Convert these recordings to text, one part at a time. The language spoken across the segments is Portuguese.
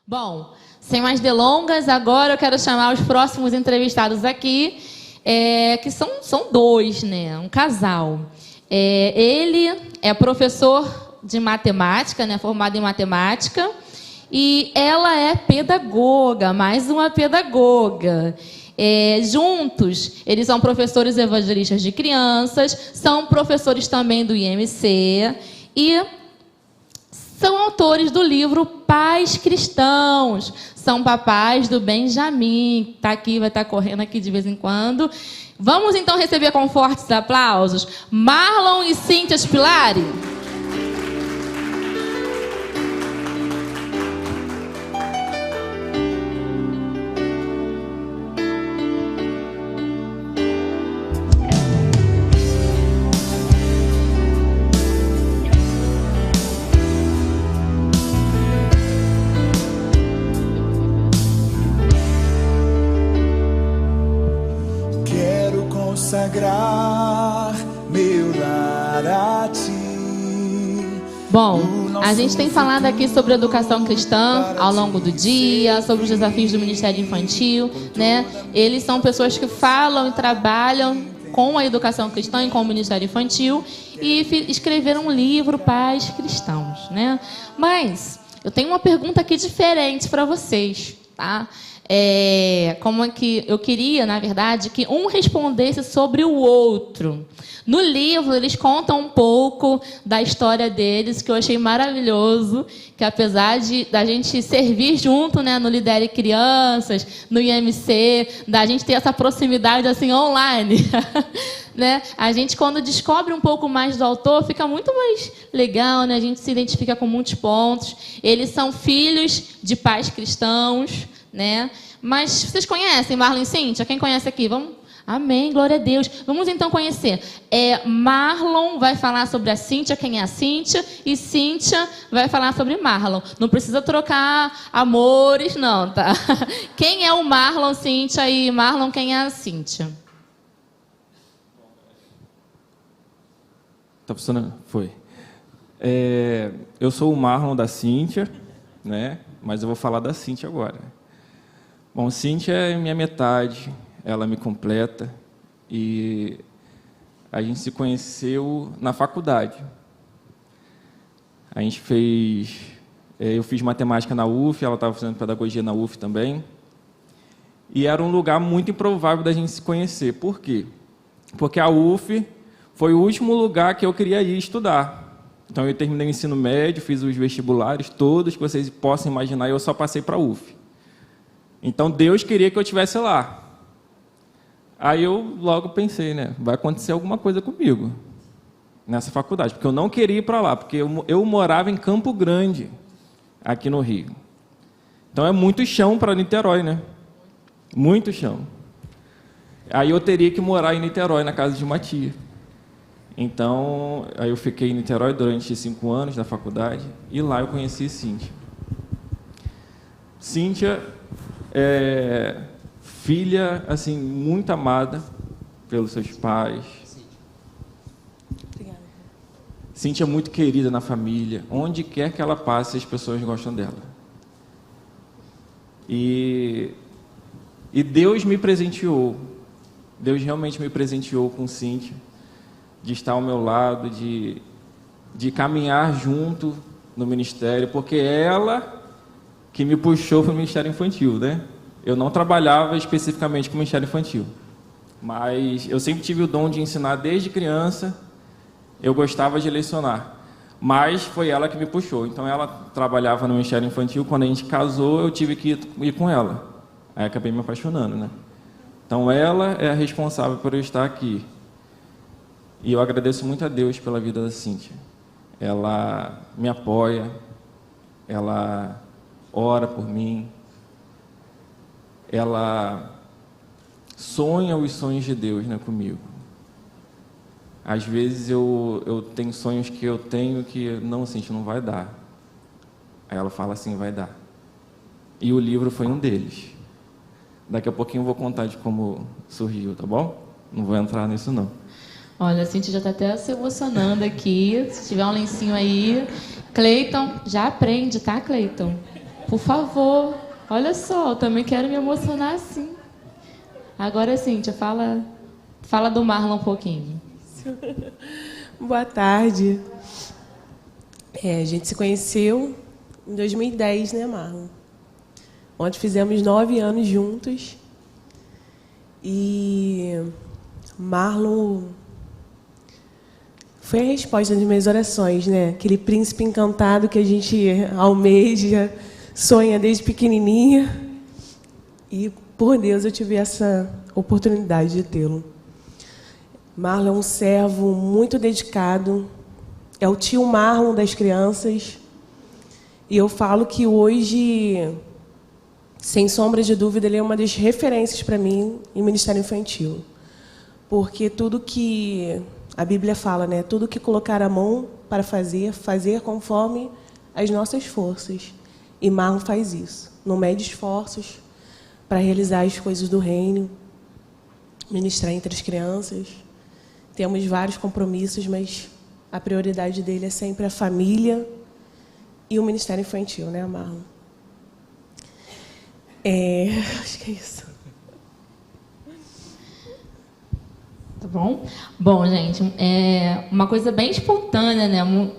Bom, sem mais delongas, agora eu quero chamar os próximos entrevistados aqui, que são dois, né? Um casal. Ele é professor de matemática, né? Formado em matemática, e ela é pedagoga, mais uma pedagoga. Juntos, eles são professores evangelistas de crianças, são professores também do IMC e são autores do livro Pais Cristãos. São papais do Benjamin, que está aqui, vai estar correndo aqui de vez em quando. Vamos, então, receber com fortes aplausos Marlon e Cíntia Spilari. Consagrar meu lar a ti. Bom, a gente tem falado aqui sobre educação cristã ao longo do dia, sobre os desafios do Ministério Infantil, né? Eles são pessoas que falam e trabalham com a educação cristã e com o Ministério Infantil e escreveram um livro, Pais Cristãos, né? Mas eu tenho uma pergunta aqui diferente para vocês, tá? Como é que eu queria, na verdade, que um respondesse sobre o outro. No livro, eles contam um pouco da história deles, que eu achei maravilhoso, que apesar da gente servir junto, né, no Lidere Crianças, no IMC, da gente ter essa proximidade assim online, né, a gente, quando descobre um pouco mais do autor, fica muito mais legal, né, a gente se identifica com muitos pontos. Eles são filhos de pais cristãos, né? Mas vocês conhecem Marlon e Cíntia? Quem conhece aqui? Vamos? Amém, glória a Deus. Vamos então conhecer. Marlon vai falar sobre a Cíntia, quem é a Cíntia, e Cíntia vai falar sobre Marlon. Não precisa trocar amores, não, tá? Quem é o Marlon, Cíntia, e Marlon, quem é a Cíntia? Tá funcionando? Foi. Eu sou o Marlon da Cíntia, né? Mas eu vou falar da Cíntia agora. Bom, Cíntia é minha metade, ela me completa, e a gente se conheceu na faculdade. A gente eu fiz matemática na UF, ela estava fazendo pedagogia na UF também, e era um lugar muito improvável da gente se conhecer. Por quê? Porque a UF foi o último lugar que eu queria ir estudar. Então, eu terminei o ensino médio, fiz os vestibulares, todos que vocês possam imaginar, e eu só passei para a UF. Então, Deus queria que eu estivesse lá. Aí eu logo pensei, né? Vai acontecer alguma coisa comigo nessa faculdade, porque eu não queria ir para lá, porque eu morava em Campo Grande, aqui no Rio. Então, é muito chão para Niterói, né? Muito chão. Aí eu teria que morar em Niterói, na casa de uma tia. Então, aí eu fiquei em Niterói durante 5 anos na faculdade, e lá eu conheci Cíntia. Cíntia filha, assim, muito amada pelos seus pais. Obrigada. Cíntia é muito querida na família. Onde quer que ela passe, as pessoas gostam dela. E Deus me presenteou. Deus realmente me presenteou com Cíntia, de estar ao meu lado, de caminhar junto no ministério, porque ela que me puxou para o Ministério Infantil, né? Eu não trabalhava especificamente com o Ministério Infantil, mas eu sempre tive o dom de ensinar desde criança. Eu gostava de lecionar, mas foi ela que me puxou. Então, ela trabalhava no Ministério Infantil. Quando a gente casou, eu tive que ir com ela. Aí acabei me apaixonando, né? Então, ela é a responsável por eu estar aqui. E eu agradeço muito a Deus pela vida da Cíntia. Ela me apoia, ela ora por mim, ela sonha os sonhos de Deus, né, comigo. Às vezes eu tenho sonhos que eu tenho que, não, Cíntia, não vai dar. Aí ela fala assim, vai dar. E o livro foi um deles. Daqui a pouquinho eu vou contar de como surgiu, tá bom? Não vou entrar nisso, não. Olha, a Cíntia já está até se emocionando aqui. Se tiver um lencinho aí. Cleiton, já aprende, tá, Cleiton? Por favor. Olha só, eu também quero me emocionar assim. Agora, Cíntia, fala do Marlon um pouquinho. Boa tarde. A gente se conheceu em 2010, né, Marlon? Onde fizemos 9 anos juntos. E Marlon foi a resposta das minhas orações, né? Aquele príncipe encantado que a gente almeja, sonha desde pequenininha. E, por Deus, eu tive essa oportunidade de tê-lo. Marlon é um servo muito dedicado. É o tio Marlon das crianças. E eu falo que hoje, sem sombra de dúvida, ele é uma das referências para mim em Ministério Infantil. Porque tudo que a Bíblia fala, né? Tudo que colocar a mão para fazer conforme as nossas forças. E Marlon faz isso. Não mede esforços para realizar as coisas do reino, ministrar entre as crianças. Temos vários compromissos, mas a prioridade dele é sempre a família e o Ministério Infantil, né, Marlon? Acho que é isso. Tá bom? Bom, gente, uma coisa bem espontânea, né?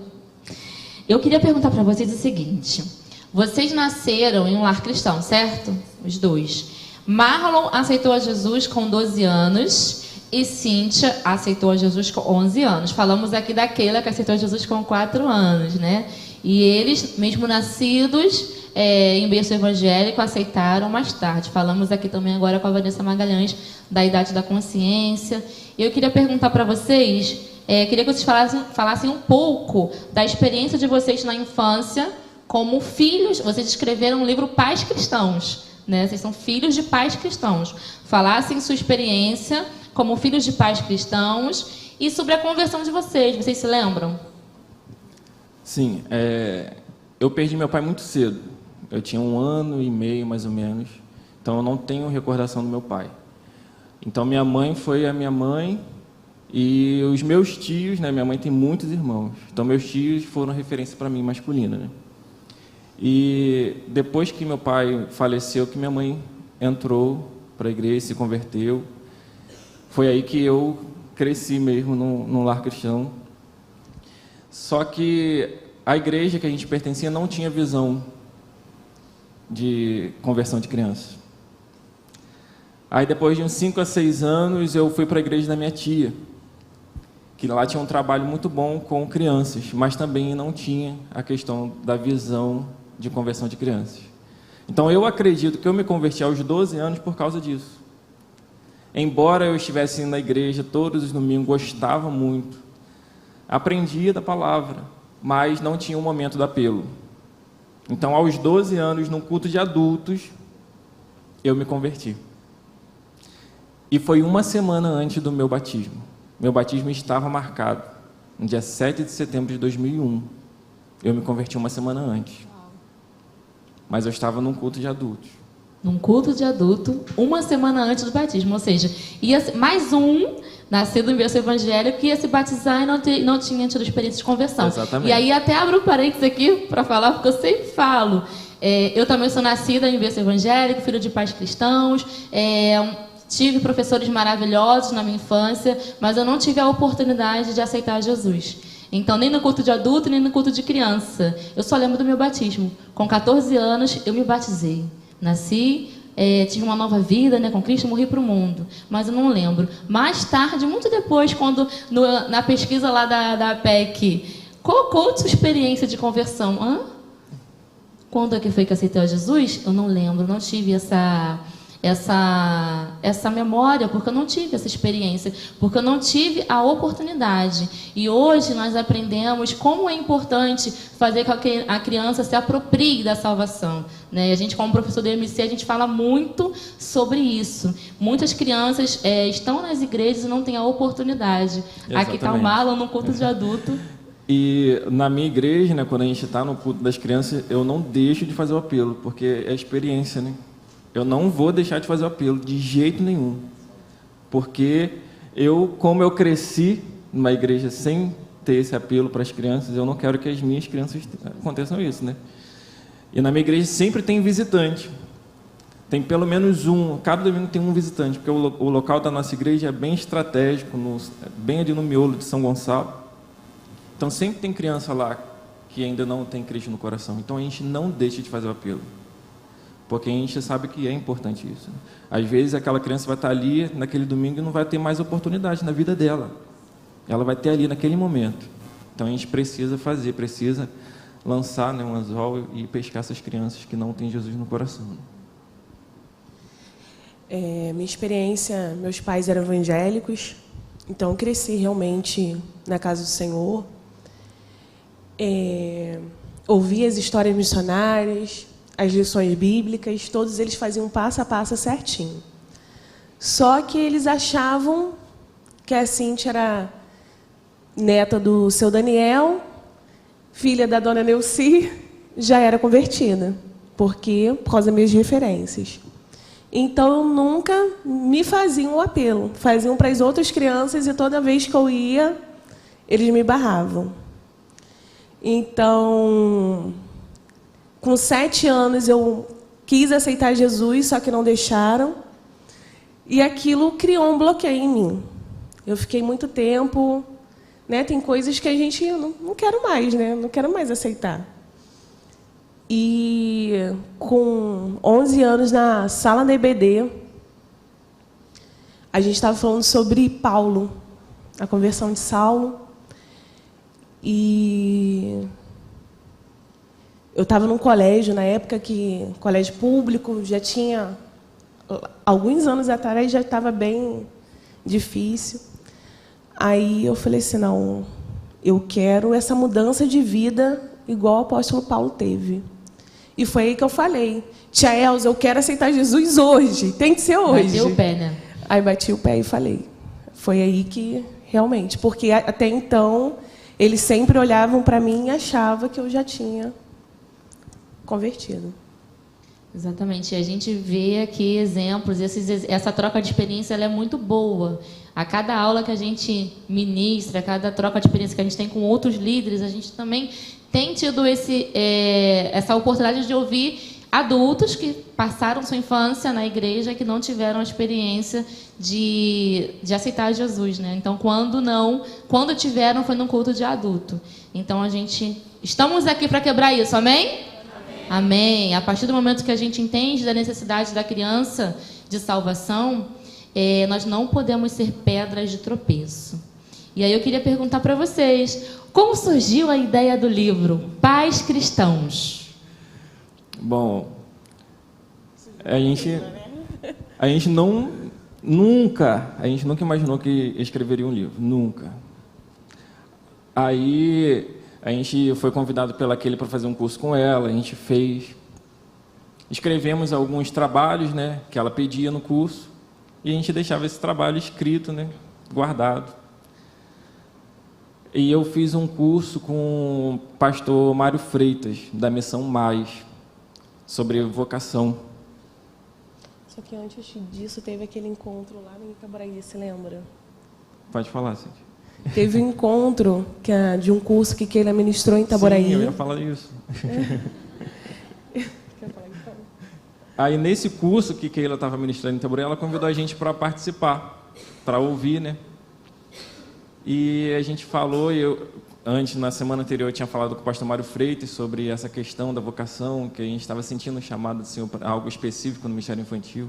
Eu queria perguntar para vocês o seguinte. Vocês nasceram em um lar cristão, certo? Os dois. Marlon aceitou a Jesus com 12 anos e Cíntia aceitou a Jesus com 11 anos. Falamos aqui da Keila, que aceitou a Jesus com 4 anos, né? E eles, mesmo nascidos em berço evangélico, aceitaram mais tarde. Falamos aqui também agora com a Vanessa Magalhães da idade da consciência. E eu queria perguntar para vocês, queria que vocês falassem um pouco da experiência de vocês na infância como filhos. Vocês escreveram um livro Pais Cristãos, né? Vocês são filhos de pais cristãos. Falassem sua experiência como filhos de pais cristãos e sobre a conversão de vocês. Vocês se lembram? Sim, eu perdi meu pai muito cedo. Eu tinha 1 ano e meio, mais ou menos. Então, eu não tenho recordação do meu pai. Então, minha mãe foi a minha mãe e os meus tios, né? Minha mãe tem muitos irmãos. Então, meus tios foram referência para mim masculina, né? E depois que meu pai faleceu, que minha mãe entrou para a igreja, se converteu, foi aí que eu cresci mesmo num lar cristão. Só que a igreja que a gente pertencia não tinha visão de conversão de crianças. Aí depois de uns 5 a 6 anos eu fui para a igreja da minha tia, que lá tinha um trabalho muito bom com crianças, mas também não tinha a questão da visão de conversão de crianças. Então eu acredito que eu me converti aos 12 anos por causa disso. Embora eu estivesse indo na igreja todos os domingos, gostava muito, aprendia da palavra, mas não tinha um momento do apelo. Então, aos 12 anos, num culto de adultos, eu me converti. E foi 1 semana antes do meu batismo. Meu batismo estava marcado no dia 7 de setembro de 2001. Eu me converti 1 semana antes. Mas eu estava num culto de adultos. Num culto de adulto, 1 semana antes do batismo. Ou seja, ia mais um nascido em berço evangélico que ia se batizar e não tinha tido experiência de conversão. Exatamente. E aí até abro um parênteses aqui para falar, porque eu sempre falo. Eu também sou nascida em berço evangélico, filho de pais cristãos. Tive professores maravilhosos na minha infância, mas eu não tive a oportunidade de aceitar Jesus. Então, nem no culto de adulto, nem no culto de criança. Eu só lembro do meu batismo. Com 14 anos, eu me batizei. Nasci, tive uma nova vida, né, com Cristo, morri para o mundo. Mas eu não lembro. Mais tarde, muito depois, quando na pesquisa lá da PEC, qual a sua experiência de conversão? Quando é que foi que aceitei a Jesus? Eu não lembro, não tive essa memória, porque eu não tive essa experiência, porque eu não tive a oportunidade. E hoje nós aprendemos como é importante fazer com que a criança se aproprie da salvação, né? A gente, como professor do IMC, a gente fala muito sobre isso. Muitas crianças estão nas igrejas e não têm a oportunidade. Exatamente. Aqui está o Marlon no culto de adulto. E na minha igreja, né, quando a gente está no culto das crianças, eu não deixo de fazer o apelo, porque é experiência, né? Eu não vou deixar de fazer o apelo, de jeito nenhum. Porque como eu cresci numa igreja sem ter esse apelo para as crianças, eu não quero que as minhas crianças aconteçam isso, né? E na minha igreja sempre tem visitante. Tem pelo menos um, cada domingo tem um visitante, porque o local da nossa igreja é bem estratégico, bem ali no miolo de São Gonçalo. Então sempre tem criança lá que ainda não tem Cristo no coração. Então a gente não deixa de fazer o apelo, porque a gente sabe que é importante isso. Às vezes aquela criança vai estar ali naquele domingo e não vai ter mais oportunidade na vida dela. Ela vai ter ali naquele momento. Então a gente precisa fazer, precisa lançar, né, um anzol e pescar essas crianças que não têm Jesus no coração. Minha experiência, meus pais eram evangélicos, então eu cresci realmente na casa do Senhor. Ouvi as histórias missionárias, as lições bíblicas, todos eles faziam passo a passo certinho. Só que eles achavam que a Cíntia era neta do seu Daniel, filha da dona Neuci, já era convertida, por causa das minhas referências. Então, eu nunca me faziam um apelo. Faziam para as outras crianças e toda vez que eu ia, eles me barravam. Então, com 7 anos, eu quis aceitar Jesus, só que não deixaram. E aquilo criou um bloqueio em mim. Eu fiquei muito tempo... Né, tem coisas que a gente não quero mais, né? Não quero mais aceitar. E com 11 anos na sala da EBD, a gente estava falando sobre Paulo, a conversão de Saulo. E eu estava num colégio, na época colégio público, já tinha, alguns anos atrás, já estava bem difícil. Aí eu falei assim, não, eu quero essa mudança de vida igual o apóstolo Paulo teve. E foi aí que eu falei, tia Elza, eu quero aceitar Jesus hoje, tem que ser hoje. Bateu o pé, né? Aí bati o pé e falei. Foi aí que, realmente, porque até então, eles sempre olhavam para mim e achavam que eu já tinha convertido. Exatamente. A gente vê aqui exemplos, essa troca de experiência ela é muito boa. A cada aula que a gente ministra, a cada troca de experiência que a gente tem com outros líderes, a gente também tem tido essa oportunidade de ouvir adultos que passaram sua infância na igreja, que não tiveram a experiência de aceitar Jesus, né? Então, quando tiveram, foi num culto de adulto. Então, estamos aqui para quebrar isso, amém? Amém. A partir do momento que a gente entende da necessidade da criança de salvação, nós não podemos ser pedras de tropeço. E aí eu queria perguntar para vocês, como surgiu a ideia do livro Pais Cristãos? Bom, a gente nunca imaginou que escreveria um livro, nunca. Aí a gente foi convidado pela Kelly para fazer um curso com ela, a gente fez, escrevemos alguns trabalhos, né, que ela pedia no curso, e a gente deixava esse trabalho escrito, né, guardado. E eu fiz um curso com o pastor Mário Freitas, da Missão Mais, sobre vocação. Só que antes disso teve aquele encontro lá em Itaboraí, se lembra? Pode falar, Cíntia. Teve um encontro de um curso que ele ministrou em Itaboraí. Sim, eu ia falar isso. Aí, nesse curso que Keila estava ministrando em Itaboraí, ela convidou a gente para participar, para ouvir, né? E a gente falou, antes, na semana anterior, eu tinha falado com o pastor Mário Freitas sobre essa questão da vocação, que a gente estava sentindo um chamado do Senhor para algo específico no Ministério Infantil.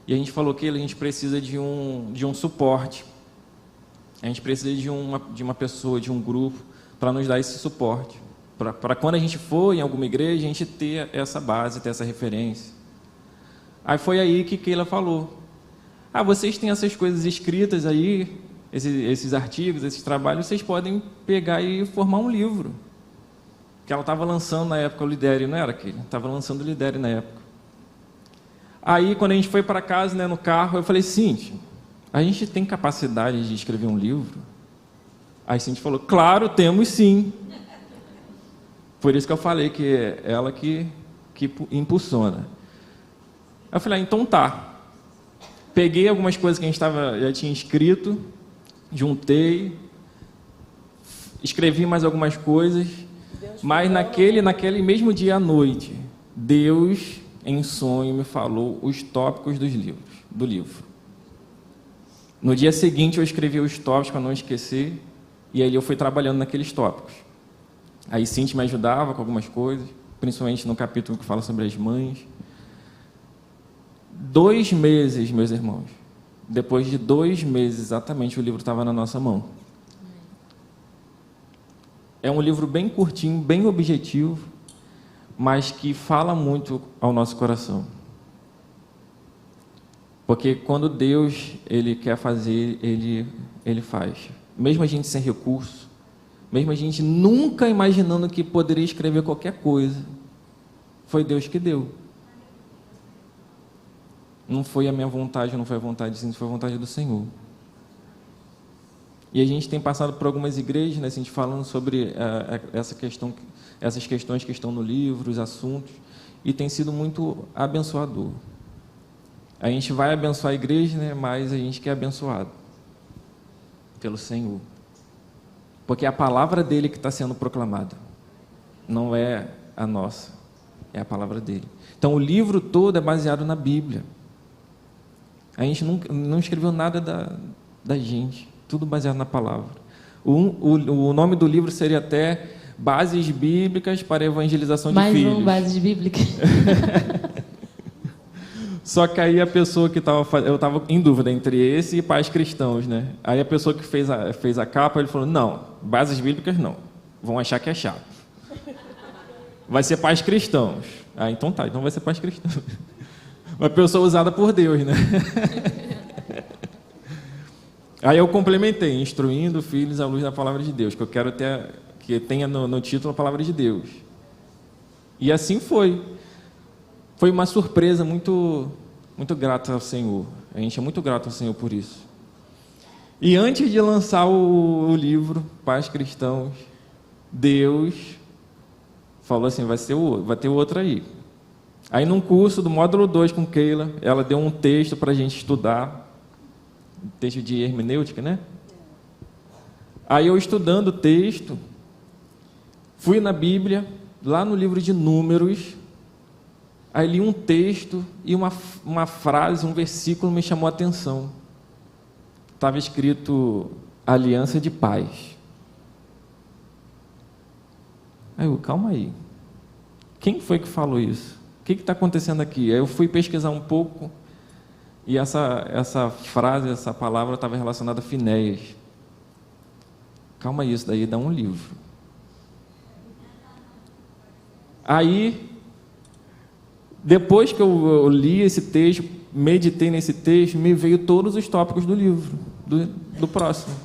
E a gente falou que a gente precisa de um suporte. A gente precisa de uma pessoa, de um grupo, para nos dar esse suporte. Para quando a gente for em alguma igreja, a gente ter essa base, ter essa referência. Aí foi aí que Keila falou, vocês têm essas coisas escritas aí, esses artigos, esses trabalhos, vocês podem pegar e formar um livro. Que ela estava lançando na época o Lidere, não era, Keila? Estava lançando o Lidere na época. Aí, quando a gente foi para casa, né, no carro, eu falei, Cíntia, a gente tem capacidade de escrever um livro? Aí Cíntia falou, claro, temos sim. Por isso que eu falei que é ela que impulsiona. Eu falei, então tá. Peguei algumas coisas que a gente já tinha escrito, juntei, escrevi mais algumas coisas, Mas naquele mesmo dia à noite, Deus, em sonho, me falou os tópicos do livro. No dia seguinte, eu escrevi os tópicos para não esquecer, e aí eu fui trabalhando naqueles tópicos. Aí Cintia me ajudava com algumas coisas, principalmente no capítulo que fala sobre as mães. 2 meses, meus irmãos. Depois de 2 meses, exatamente, o livro estava na nossa mão. É um livro bem curtinho, bem objetivo, mas que fala muito ao nosso coração. Porque quando Deus ele quer fazer, ele faz. Mesmo a gente sem recurso, mesmo a gente nunca imaginando que poderia escrever qualquer coisa, foi Deus que deu. Não foi a minha vontade, não foi a vontade de Cintia, foi a vontade do Senhor. E a gente tem passado por algumas igrejas, né, a gente falando sobre essas questões que estão no livro, os assuntos, e tem sido muito abençoador. A gente vai abençoar a igreja, né, mas a gente quer abençoado pelo Senhor. Porque é a palavra dele que está sendo proclamada, não é a nossa, é a palavra dele. Então, o livro todo é baseado na Bíblia. A gente não escreveu nada da gente, tudo baseado na palavra. O nome do livro seria até Bases Bíblicas para a Evangelização de Filhos. Mais um Bases Bíblicas. Só que aí a pessoa que eu estava em dúvida entre esse e Pais Cristãos, né? Aí a pessoa que fez a capa, ele falou, não, Bases Bíblicas não, vão achar que é chato. Vai ser Pais Cristãos. Ah, então tá, então vai ser Pais Cristãos. Uma pessoa usada por Deus, né? Aí eu complementei, instruindo filhos à luz da palavra de Deus, que eu quero que tenha no título a palavra de Deus. E assim foi. Foi uma surpresa muito, muito grata ao Senhor. A gente é muito grato ao Senhor por isso. E antes de lançar o livro, Pais Cristãos, Deus falou assim, vai ter outro aí. Aí, num curso do módulo 2 com Keila, ela deu um texto para a gente estudar, um texto de hermenêutica, né? Aí, eu estudando o texto, fui na Bíblia, lá no livro de Números, aí li um texto e uma frase, um versículo me chamou a atenção. Estava escrito Aliança de Paz. Aí eu, calma aí, quem foi que falou isso? O que está acontecendo aqui? Aí eu fui pesquisar um pouco e essa frase, essa palavra estava relacionada a Finéias. Calma aí, isso daí dá um livro. Aí, depois que eu li esse texto, meditei nesse texto, me veio todos os tópicos do livro, do próximo.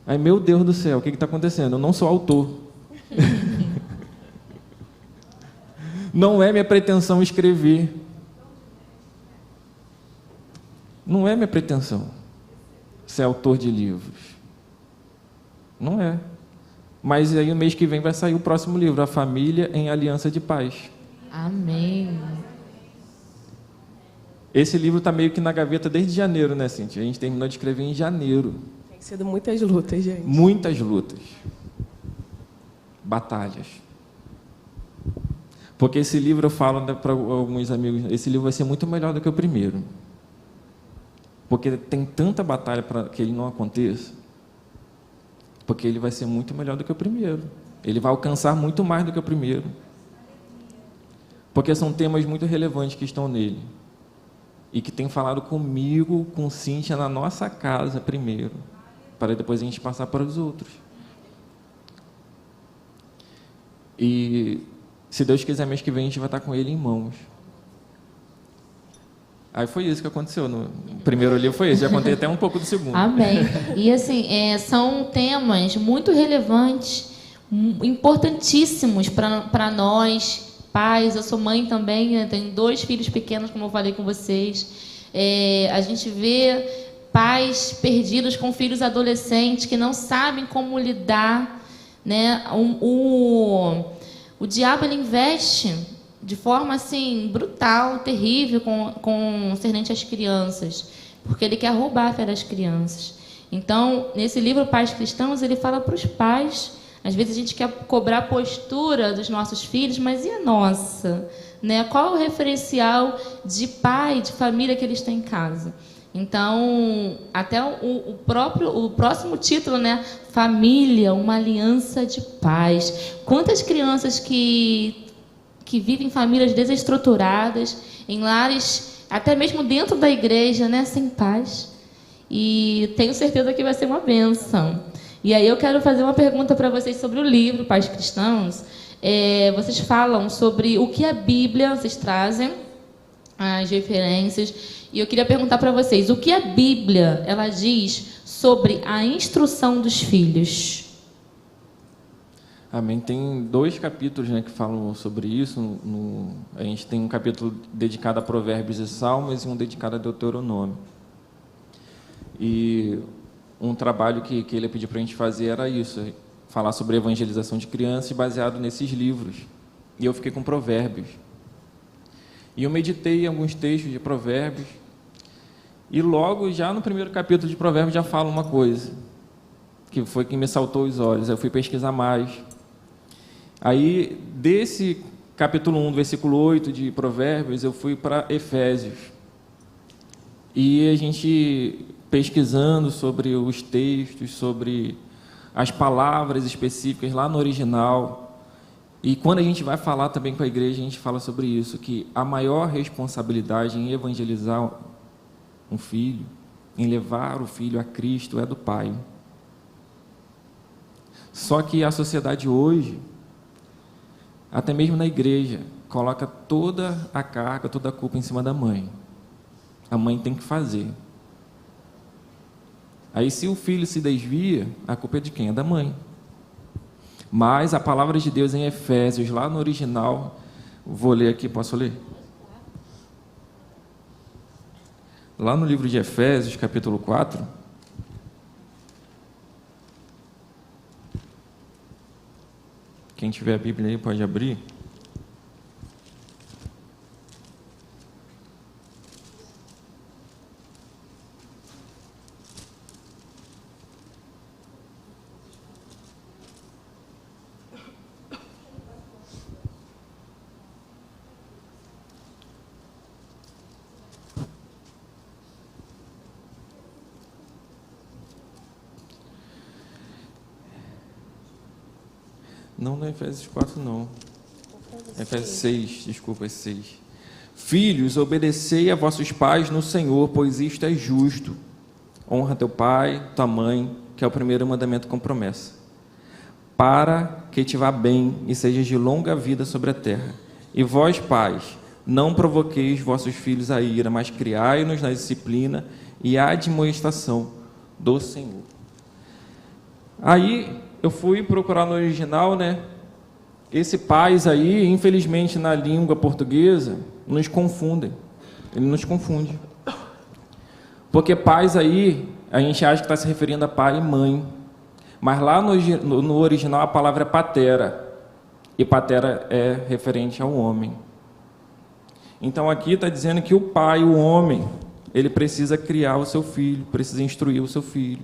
Aí, meu Deus do céu, o que está acontecendo? Eu não sou autor. Não é minha pretensão escrever. Não é minha pretensão ser autor de livros. Não é. Mas aí, no mês que vem, vai sair o próximo livro, A Família em Aliança de Paz. Amém. Esse livro está meio que na gaveta desde janeiro, né, Cintia? A gente terminou de escrever em janeiro. Tem sido muitas lutas, gente. Muitas lutas. Batalhas. Porque esse livro, eu falo para alguns amigos, esse livro vai ser muito melhor do que o primeiro. Porque tem tanta batalha para que ele não aconteça. Porque ele vai ser muito melhor do que o primeiro. Ele vai alcançar muito mais do que o primeiro. Porque são temas muito relevantes que estão nele. E que tem falado comigo, com Cíntia, na nossa casa primeiro. Para depois a gente passar para os outros. E, se Deus quiser, mês que vem a gente vai estar com ele em mãos. Aí foi isso que aconteceu. No primeiro livro foi isso. Já contei até um pouco do segundo. Amém. E assim, são temas muito relevantes, importantíssimos para nós, pais. Eu sou mãe também, né? Tenho 2 filhos pequenos, como eu falei com vocês. A gente vê pais perdidos com filhos adolescentes que não sabem como lidar, né? O diabo, ele investe de forma assim brutal, terrível, concernente às crianças, porque ele quer roubar a fé das crianças. Então, nesse livro Pais Cristãos, ele fala para os pais Às vezes a gente quer cobrar a postura dos nossos filhos, mas e a nossa? Né? Qual é o referencial de pai, de família que eles têm em casa? Então, até o próximo título, né? Família, uma aliança de paz. Quantas crianças que vivem em famílias desestruturadas, em lares, até mesmo dentro da igreja, né? Sem paz. E tenho certeza que vai ser uma bênção. E aí eu quero fazer uma pergunta para vocês sobre o livro Pais Cristãos. Vocês falam sobre o que a Bíblia, vocês trazem as referências, e eu queria perguntar para vocês, o que a Bíblia ela diz sobre a instrução dos filhos? Amém. Tem 2 capítulos, né, que falam sobre isso. A gente tem um capítulo dedicado a Provérbios e Salmos e um dedicado a Deuteronômio. E um trabalho que ele pediu para a gente fazer era isso, falar sobre evangelização de crianças baseado nesses livros. E eu fiquei com Provérbios. E eu meditei em alguns textos de Provérbios. E logo, já no primeiro capítulo de Provérbios, já fala uma coisa, que foi que me saltou os olhos. Eu fui pesquisar mais. Aí, desse capítulo 1, versículo 8 de Provérbios, eu fui para Efésios. E a gente, pesquisando sobre os textos, sobre as palavras específicas lá no original, e quando a gente vai falar também com a igreja, a gente fala sobre isso, que a maior responsabilidade em evangelizar um filho, em levar o filho a Cristo, é do pai. Só que a sociedade hoje, até mesmo na igreja, coloca toda a carga, toda a culpa em cima da mãe. A mãe tem que fazer. Aí, se o filho se desvia, a culpa é de quem? É da mãe. Mas a palavra de Deus em Efésios, lá no original, vou ler aqui, posso ler? Lá no livro de Efésios, capítulo 4, quem tiver a Bíblia aí pode abrir. Não é Efésios 4, não. Efésios 6, desculpa, é 6. Filhos, obedecei a vossos pais no Senhor, pois isto é justo. Honra teu pai, tua mãe, que é o primeiro mandamento com promessa, para que te vá bem e sejas de longa vida sobre a terra. E vós, pais, não provoqueis vossos filhos a ira, mas criai-nos na disciplina e admoestação do Senhor. Aí eu fui procurar no original, né? Esse pais aí, infelizmente, na língua portuguesa, nos confundem. Ele nos confunde. Porque pais aí, a gente acha que está se referindo a pai e mãe. Mas lá no original a palavra é patera. E patera é referente ao homem. Então aqui está dizendo que o pai, o homem, ele precisa criar o seu filho, precisa instruir o seu filho.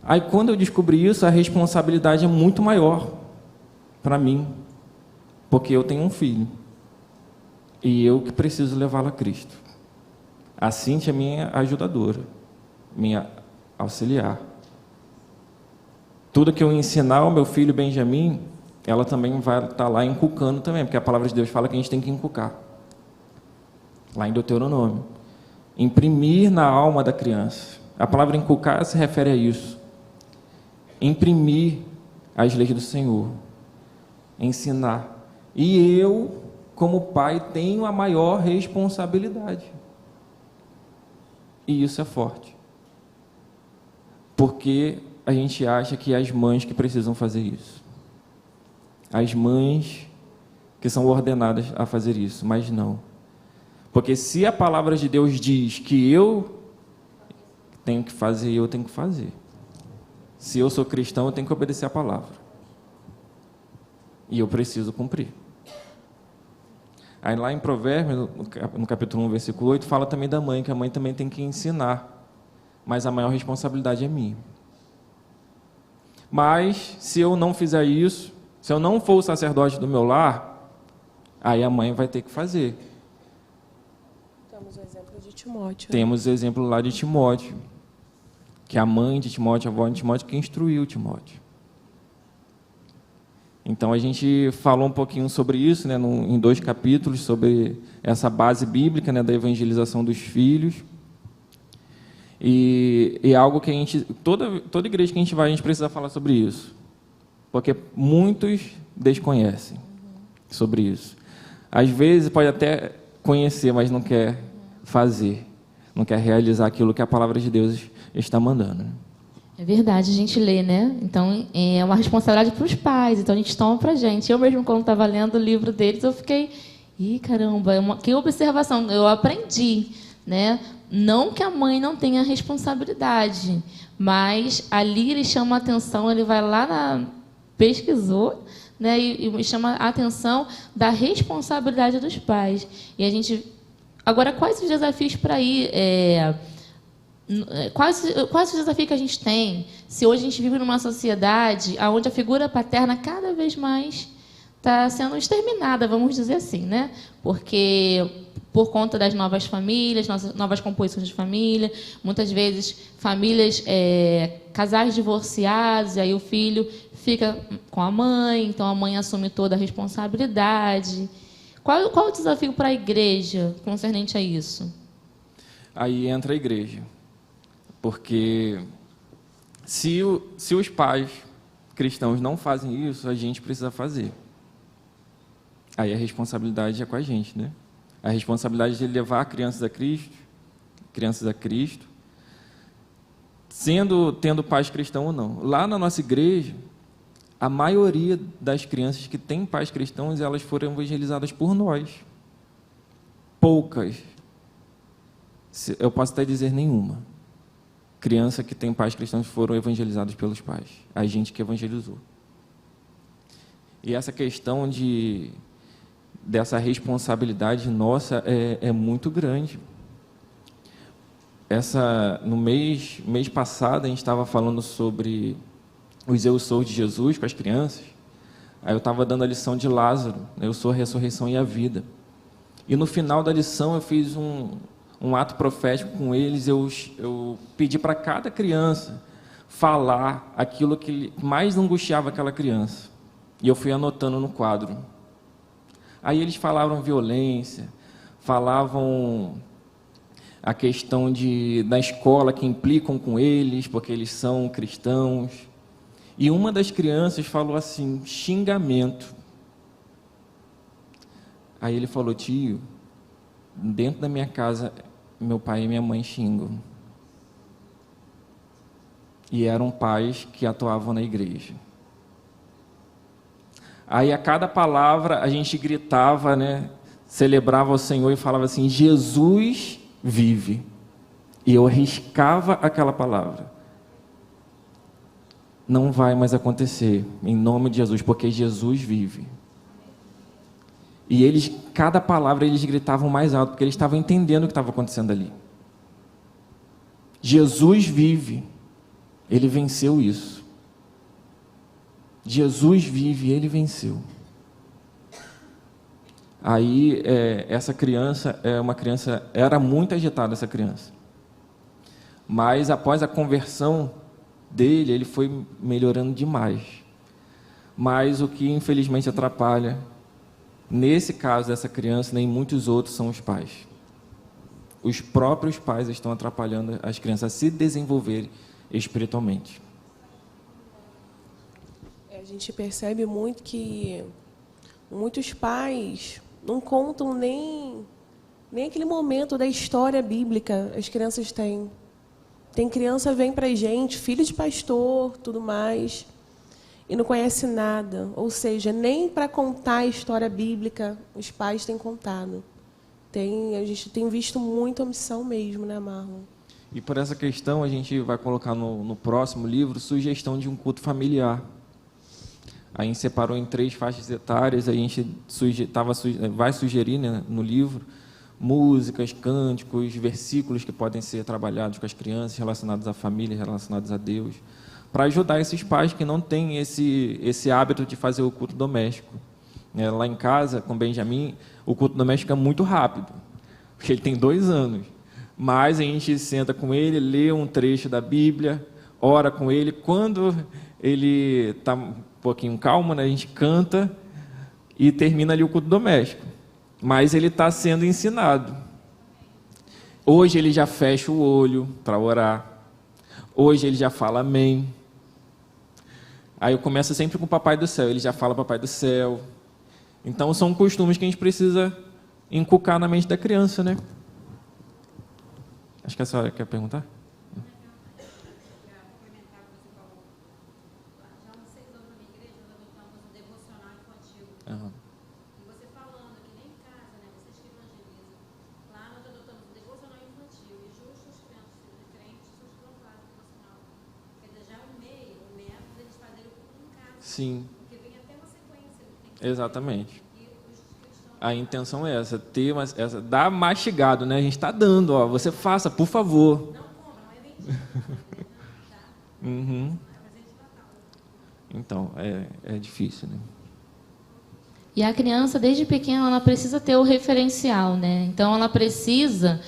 Aí, quando eu descobri isso, a responsabilidade é muito maior para mim, porque eu tenho um filho e eu que preciso levá-lo a Cristo. A Cíntia é minha ajudadora, minha auxiliar. Tudo que eu ensinar ao meu filho Benjamin, ela também vai estar lá inculcando também, porque a palavra de Deus fala que a gente tem que inculcar. Lá em Deuteronômio. Imprimir na alma da criança. A palavra inculcar se refere a isso. Imprimir as leis do Senhor, ensinar. E eu, como pai, tenho a maior responsabilidade. E isso é forte. Porque a gente acha que é as mães que precisam fazer isso. As mães que são ordenadas a fazer isso, mas não. Porque se a palavra de Deus diz que eu tenho que fazer, eu tenho que fazer. Se eu sou cristão, eu tenho que obedecer a palavra. E eu preciso cumprir. Aí lá em Provérbios, no capítulo 1, versículo 8, fala também da mãe, que a mãe também tem que ensinar. Mas a maior responsabilidade é minha. Mas, se eu não fizer isso, se eu não for o sacerdote do meu lar, aí a mãe vai ter que fazer. Temos o exemplo de Timóteo. Temos o exemplo lá de Timóteo, que a mãe de Timóteo, a avó de Timóteo, que instruiu Timóteo. Então, a gente falou um pouquinho sobre isso, né, em 2 capítulos, sobre essa base bíblica, né, da evangelização dos filhos. E é algo que a gente, toda igreja que a gente vai, a gente precisa falar sobre isso. Porque muitos desconhecem sobre isso. Às vezes pode até conhecer, mas não quer fazer, não quer realizar aquilo que a palavra de Deus está mandando. É verdade, a gente lê, né? Então, é uma responsabilidade para os pais, então a gente toma para a gente. Eu mesmo, quando estava lendo o livro deles, eu fiquei, caramba, que observação, eu aprendi, né? Não que a mãe não tenha responsabilidade, mas ali ele chama a atenção, ele vai lá, pesquisou, né? E chama a atenção da responsabilidade dos pais. E a gente... Agora, quais os desafios para ir... Quais os desafios que a gente tem se hoje a gente vive numa sociedade onde a figura paterna cada vez mais está sendo exterminada, vamos dizer assim, né? Porque por conta das novas famílias, novas composições de família, muitas vezes famílias, casais divorciados, e aí o filho fica com a mãe, então a mãe assume toda a responsabilidade. Qual o desafio para a igreja concernente a isso? Aí entra a igreja. Porque se os pais cristãos não fazem isso, a gente precisa fazer. Aí a responsabilidade é com a gente, né? A responsabilidade de levar crianças a Cristo, tendo pais cristãos ou não. Lá na nossa igreja, a maioria das crianças que têm pais cristãos, elas foram evangelizadas por nós. Poucas. Eu posso até dizer nenhuma. Criança que tem pais cristãos foram evangelizados pelos pais. A gente que evangelizou. E essa questão dessa responsabilidade nossa é muito grande. No mês passado, a gente estava falando sobre os eu sou de Jesus com as crianças. Aí eu estava dando a lição de Lázaro, eu sou a ressurreição e a vida. E no final da lição eu fiz um ato profético com eles, eu pedi para cada criança falar aquilo que mais angustiava aquela criança. E eu fui anotando no quadro. Aí eles falavam violência, falavam a questão da escola que implicam com eles, porque eles são cristãos. E uma das crianças falou assim, xingamento. Aí ele falou, tio, dentro da minha casa, meu pai e minha mãe xingam. E eram pais que atuavam na igreja. Aí a cada palavra a gente gritava, né? Celebrava o Senhor e falava assim, Jesus vive. E eu riscava aquela palavra. Não vai mais acontecer, em nome de Jesus, porque Jesus vive. E eles, cada palavra, eles gritavam mais alto, porque eles estavam entendendo o que estava acontecendo ali. Jesus vive. Ele venceu isso. Jesus vive, ele venceu. Aí, essa criança era muito agitada, essa criança. Mas, após a conversão dele, ele foi melhorando demais. Mas o que, infelizmente, atrapalha, nesse caso dessa criança, nem muitos outros, são os pais. Os próprios pais estão atrapalhando as crianças a se desenvolverem espiritualmente. A gente percebe muito que muitos pais não contam nem aquele momento da história bíblica as crianças têm. Tem criança vem pra gente, filho de pastor, tudo mais, e não conhece nada. Ou seja, nem para contar a história bíblica os pais têm contado. A gente tem visto muita omissão mesmo, né, Marlon? E por essa questão, a gente vai colocar no próximo livro sugestão de um culto familiar. A gente separou em 3 faixas etárias, a gente vai sugerir, né, no livro músicas, cânticos, versículos que podem ser trabalhados com as crianças, relacionados à família, relacionados a Deus, para ajudar esses pais que não têm esse hábito de fazer o culto doméstico. Lá em casa, com o Benjamin, o culto doméstico é muito rápido, porque ele tem 2 anos. Mas a gente senta com ele, lê um trecho da Bíblia, ora com ele. Quando ele está um pouquinho calmo, né, a gente canta e termina ali o culto doméstico. Mas ele está sendo ensinado. Hoje ele já fecha o olho para orar. Hoje ele já fala amém. Aí eu começo sempre com o Papai do Céu. Ele já fala Papai do Céu. Então são costumes que a gente precisa inculcar na mente da criança, né? Acho que a senhora quer perguntar? Uhum. E você falando que nem em casa, né? Vocês que evangelizam. Lá nós adotamos o devocional infantil. E justo as crianças sendo diferentes, são os que não fazem o devocional. Quer dizer, já é o meio, o método deles fazerem o culto em casa. Sim. Porque vem até uma sequência. Exatamente. A intenção é essa, dar mastigado, né? A gente está dando, ó, você faça, por favor. Não compra, não é vendido. Uhum. Então, é difícil, né? E a criança, desde pequena, ela precisa ter o referencial, né? Então, ela precisa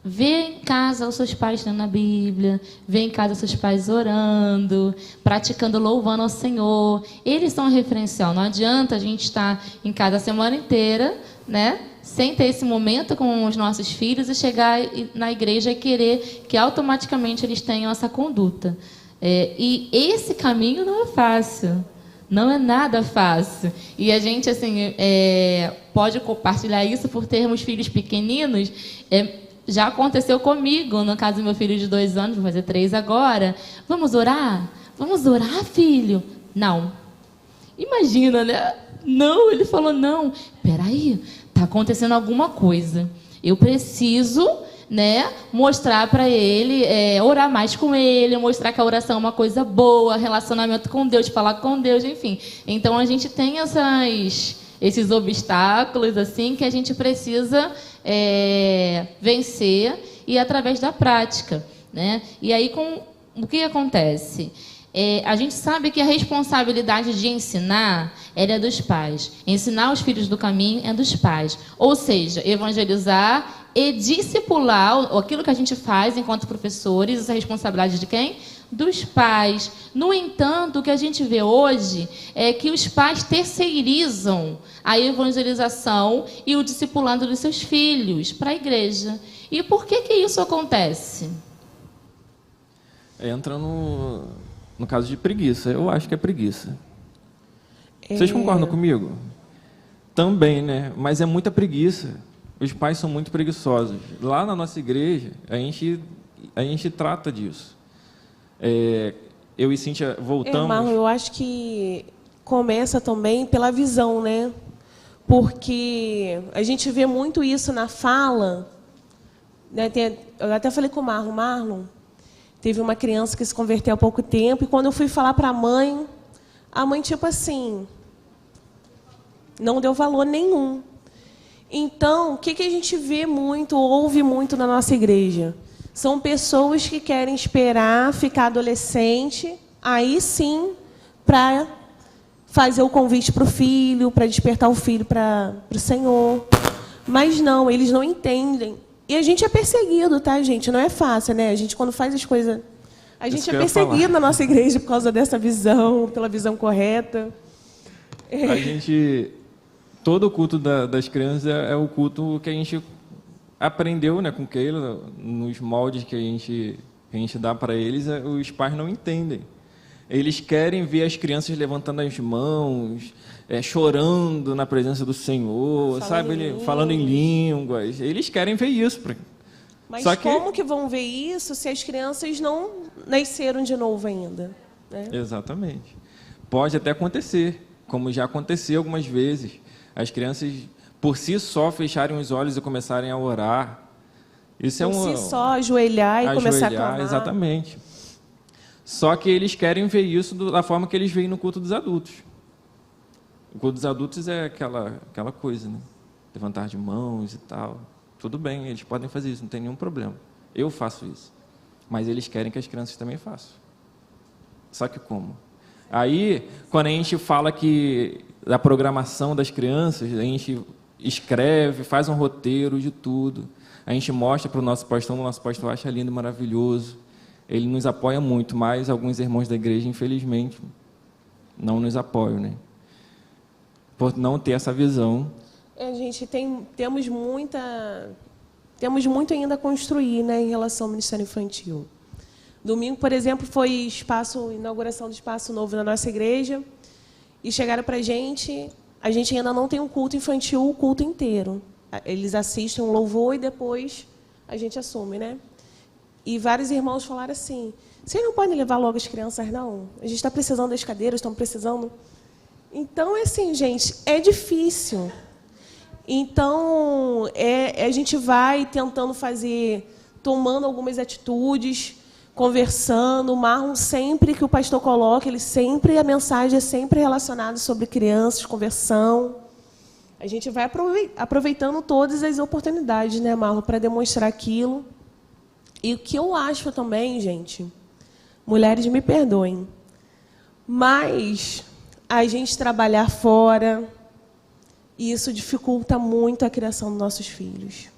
ver em casa os seus pais lendo a Bíblia, ver em casa os seus pais orando, praticando, louvando ao Senhor. Eles são o referencial. Não adianta a gente estar em casa a semana inteira, né, sem ter esse momento com os nossos filhos e chegar na igreja e querer que automaticamente eles tenham essa conduta. E esse caminho não é fácil. Não é nada fácil. E a gente assim, pode compartilhar isso por termos filhos pequeninos. Já aconteceu comigo, no caso do meu filho de 2 anos, vou fazer 3 agora. Vamos orar? Vamos orar, filho? Não. Imagina, né? Não, ele falou, não. Peraí, está acontecendo alguma coisa. Eu preciso, né, mostrar para ele, orar mais com ele, mostrar que a oração é uma coisa boa, relacionamento com Deus, falar com Deus, enfim. Então, a gente tem esses obstáculos assim que a gente precisa vencer e através da prática, né? E aí, o que acontece? A gente sabe que a responsabilidade de ensinar é dos pais. Ensinar os filhos do caminho é dos pais. Ou seja, evangelizar e discipular, aquilo que a gente faz enquanto professores, essa responsabilidade de quem? Dos pais. No entanto, o que a gente vê hoje é que os pais terceirizam a evangelização e o discipulado dos seus filhos para a igreja. E por que isso acontece? Entra no caso de preguiça. Eu acho que é preguiça. Vocês concordam comigo? Também, né? Mas é muita preguiça. Os pais são muito preguiçosos. Lá na nossa igreja, a gente trata disso. Eu e Cíntia voltamos... Marlon, eu acho que começa também pela visão, né? Porque a gente vê muito isso na fala. Né? Eu até falei com o Marlon, teve uma criança que se converteu há pouco tempo, e quando eu fui falar para a mãe tipo assim, não deu valor nenhum. Então, o que a gente vê muito, ouve muito na nossa igreja? São pessoas que querem esperar ficar adolescente, aí sim, para fazer o convite para o filho, para despertar o filho para o Senhor. Mas não, eles não entendem. E a gente é perseguido, tá, gente? Não é fácil, né? A gente, quando faz as coisas... A gente é perseguido na nossa igreja por causa dessa visão, pela visão correta. A gente... Todo o culto das crianças é o culto que a gente aprendeu, né, com Keila, nos moldes que a gente dá para eles. Os pais não entendem. Eles querem ver as crianças levantando as mãos, chorando na presença do Senhor, falando em línguas. Eles querem ver isso. Mas como que vão ver isso se as crianças não nasceram de novo ainda? Né? Exatamente. Pode até acontecer, como já aconteceu algumas vezes. As crianças, por si só, fecharem os olhos e começarem a orar. Isso por si só, ajoelhar e começar a clamar. Exatamente. Só que eles querem ver isso da forma que eles veem no culto dos adultos. O culto dos adultos é aquela coisa, né? Levantar de mãos e tal. Tudo bem, eles podem fazer isso, não tem nenhum problema. Eu faço isso. Mas eles querem que as crianças também façam. Só que como? Aí, quando a gente fala que da programação das crianças, a gente escreve, faz um roteiro de tudo. A gente mostra para o nosso pastor acha lindo e maravilhoso. Ele nos apoia muito, mas alguns irmãos da igreja, infelizmente, não nos apoiam, né? Por não ter essa visão. A gente temos muito ainda a construir, né, em relação ao Ministério Infantil. Domingo, por exemplo, foi inauguração do espaço novo na nossa igreja, e chegaram para a gente ainda não tem um culto infantil, o culto inteiro. Eles assistem um louvor e depois a gente assume, né? E vários irmãos falaram assim, vocês não podem levar logo as crianças, não? A gente está precisando das cadeiras, estamos precisando... Então, é assim, gente, é difícil. Então, a gente vai tentando fazer, tomando algumas atitudes, conversando. O Marlon, sempre que o pastor coloca, a mensagem é sempre relacionada sobre crianças, conversão. A gente vai aproveitando todas as oportunidades, né, Marlon, para demonstrar aquilo. E o que eu acho também, gente, mulheres me perdoem, mas a gente trabalhar fora, isso dificulta muito a criação dos nossos filhos.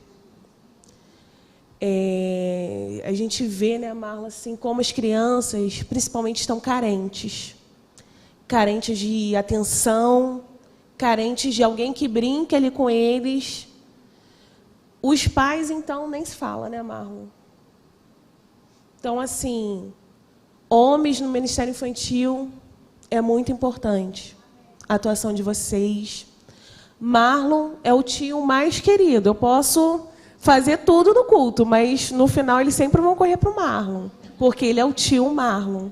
A gente vê, né, Marla, assim, como as crianças, principalmente, estão carentes de atenção, carentes de alguém que brinque ali com eles. Os pais, então, nem se fala, né, Marlon? Então, assim, homens no Ministério Infantil é muito importante a atuação de vocês. Marlon é o tio mais querido. Eu posso fazer tudo no culto, mas no final eles sempre vão correr para o Marlon, porque ele é o tio Marlon.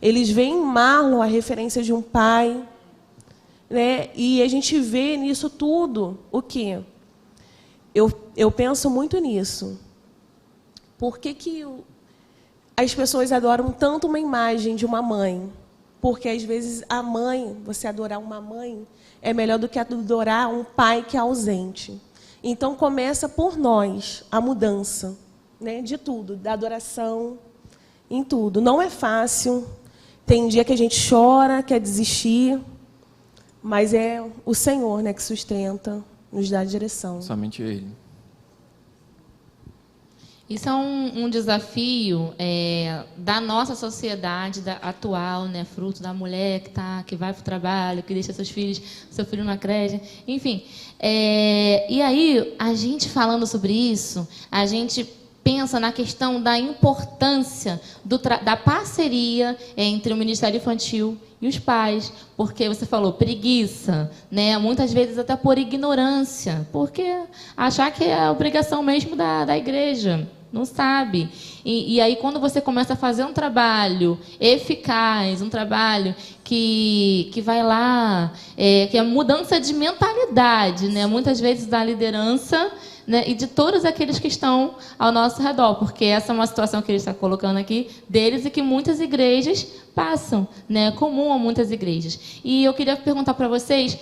Eles veem em Marlon a referência de um pai, né? E a gente vê nisso tudo o quê? Eu penso muito nisso. Por que as pessoas adoram tanto uma imagem de uma mãe? Porque, às vezes, a mãe, você adorar uma mãe, é melhor do que adorar um pai que é ausente. Então, começa por nós a mudança, né, de tudo, da adoração, em tudo. Não é fácil, tem dia que a gente chora, quer desistir, mas é o Senhor, né, que sustenta, nos dá a direção. Somente Ele. Isso é um desafio da nossa sociedade atual, né? Fruto da mulher que vai para o trabalho, que deixa seu filho na creche, enfim. E aí, a gente falando sobre isso, a gente pensa na questão da importância da parceria entre o Ministério Infantil e os pais, porque você falou preguiça, né? Muitas vezes até por ignorância, porque achar que é a obrigação mesmo da igreja. Não sabe. E aí, quando você começa a fazer um trabalho eficaz, um trabalho que vai lá, que é mudança de mentalidade, né? Muitas vezes da liderança, né? E de todos aqueles que estão ao nosso redor, porque essa é uma situação que ele está colocando aqui deles e que muitas igrejas passam, né? É comum a muitas igrejas. E eu queria perguntar para vocês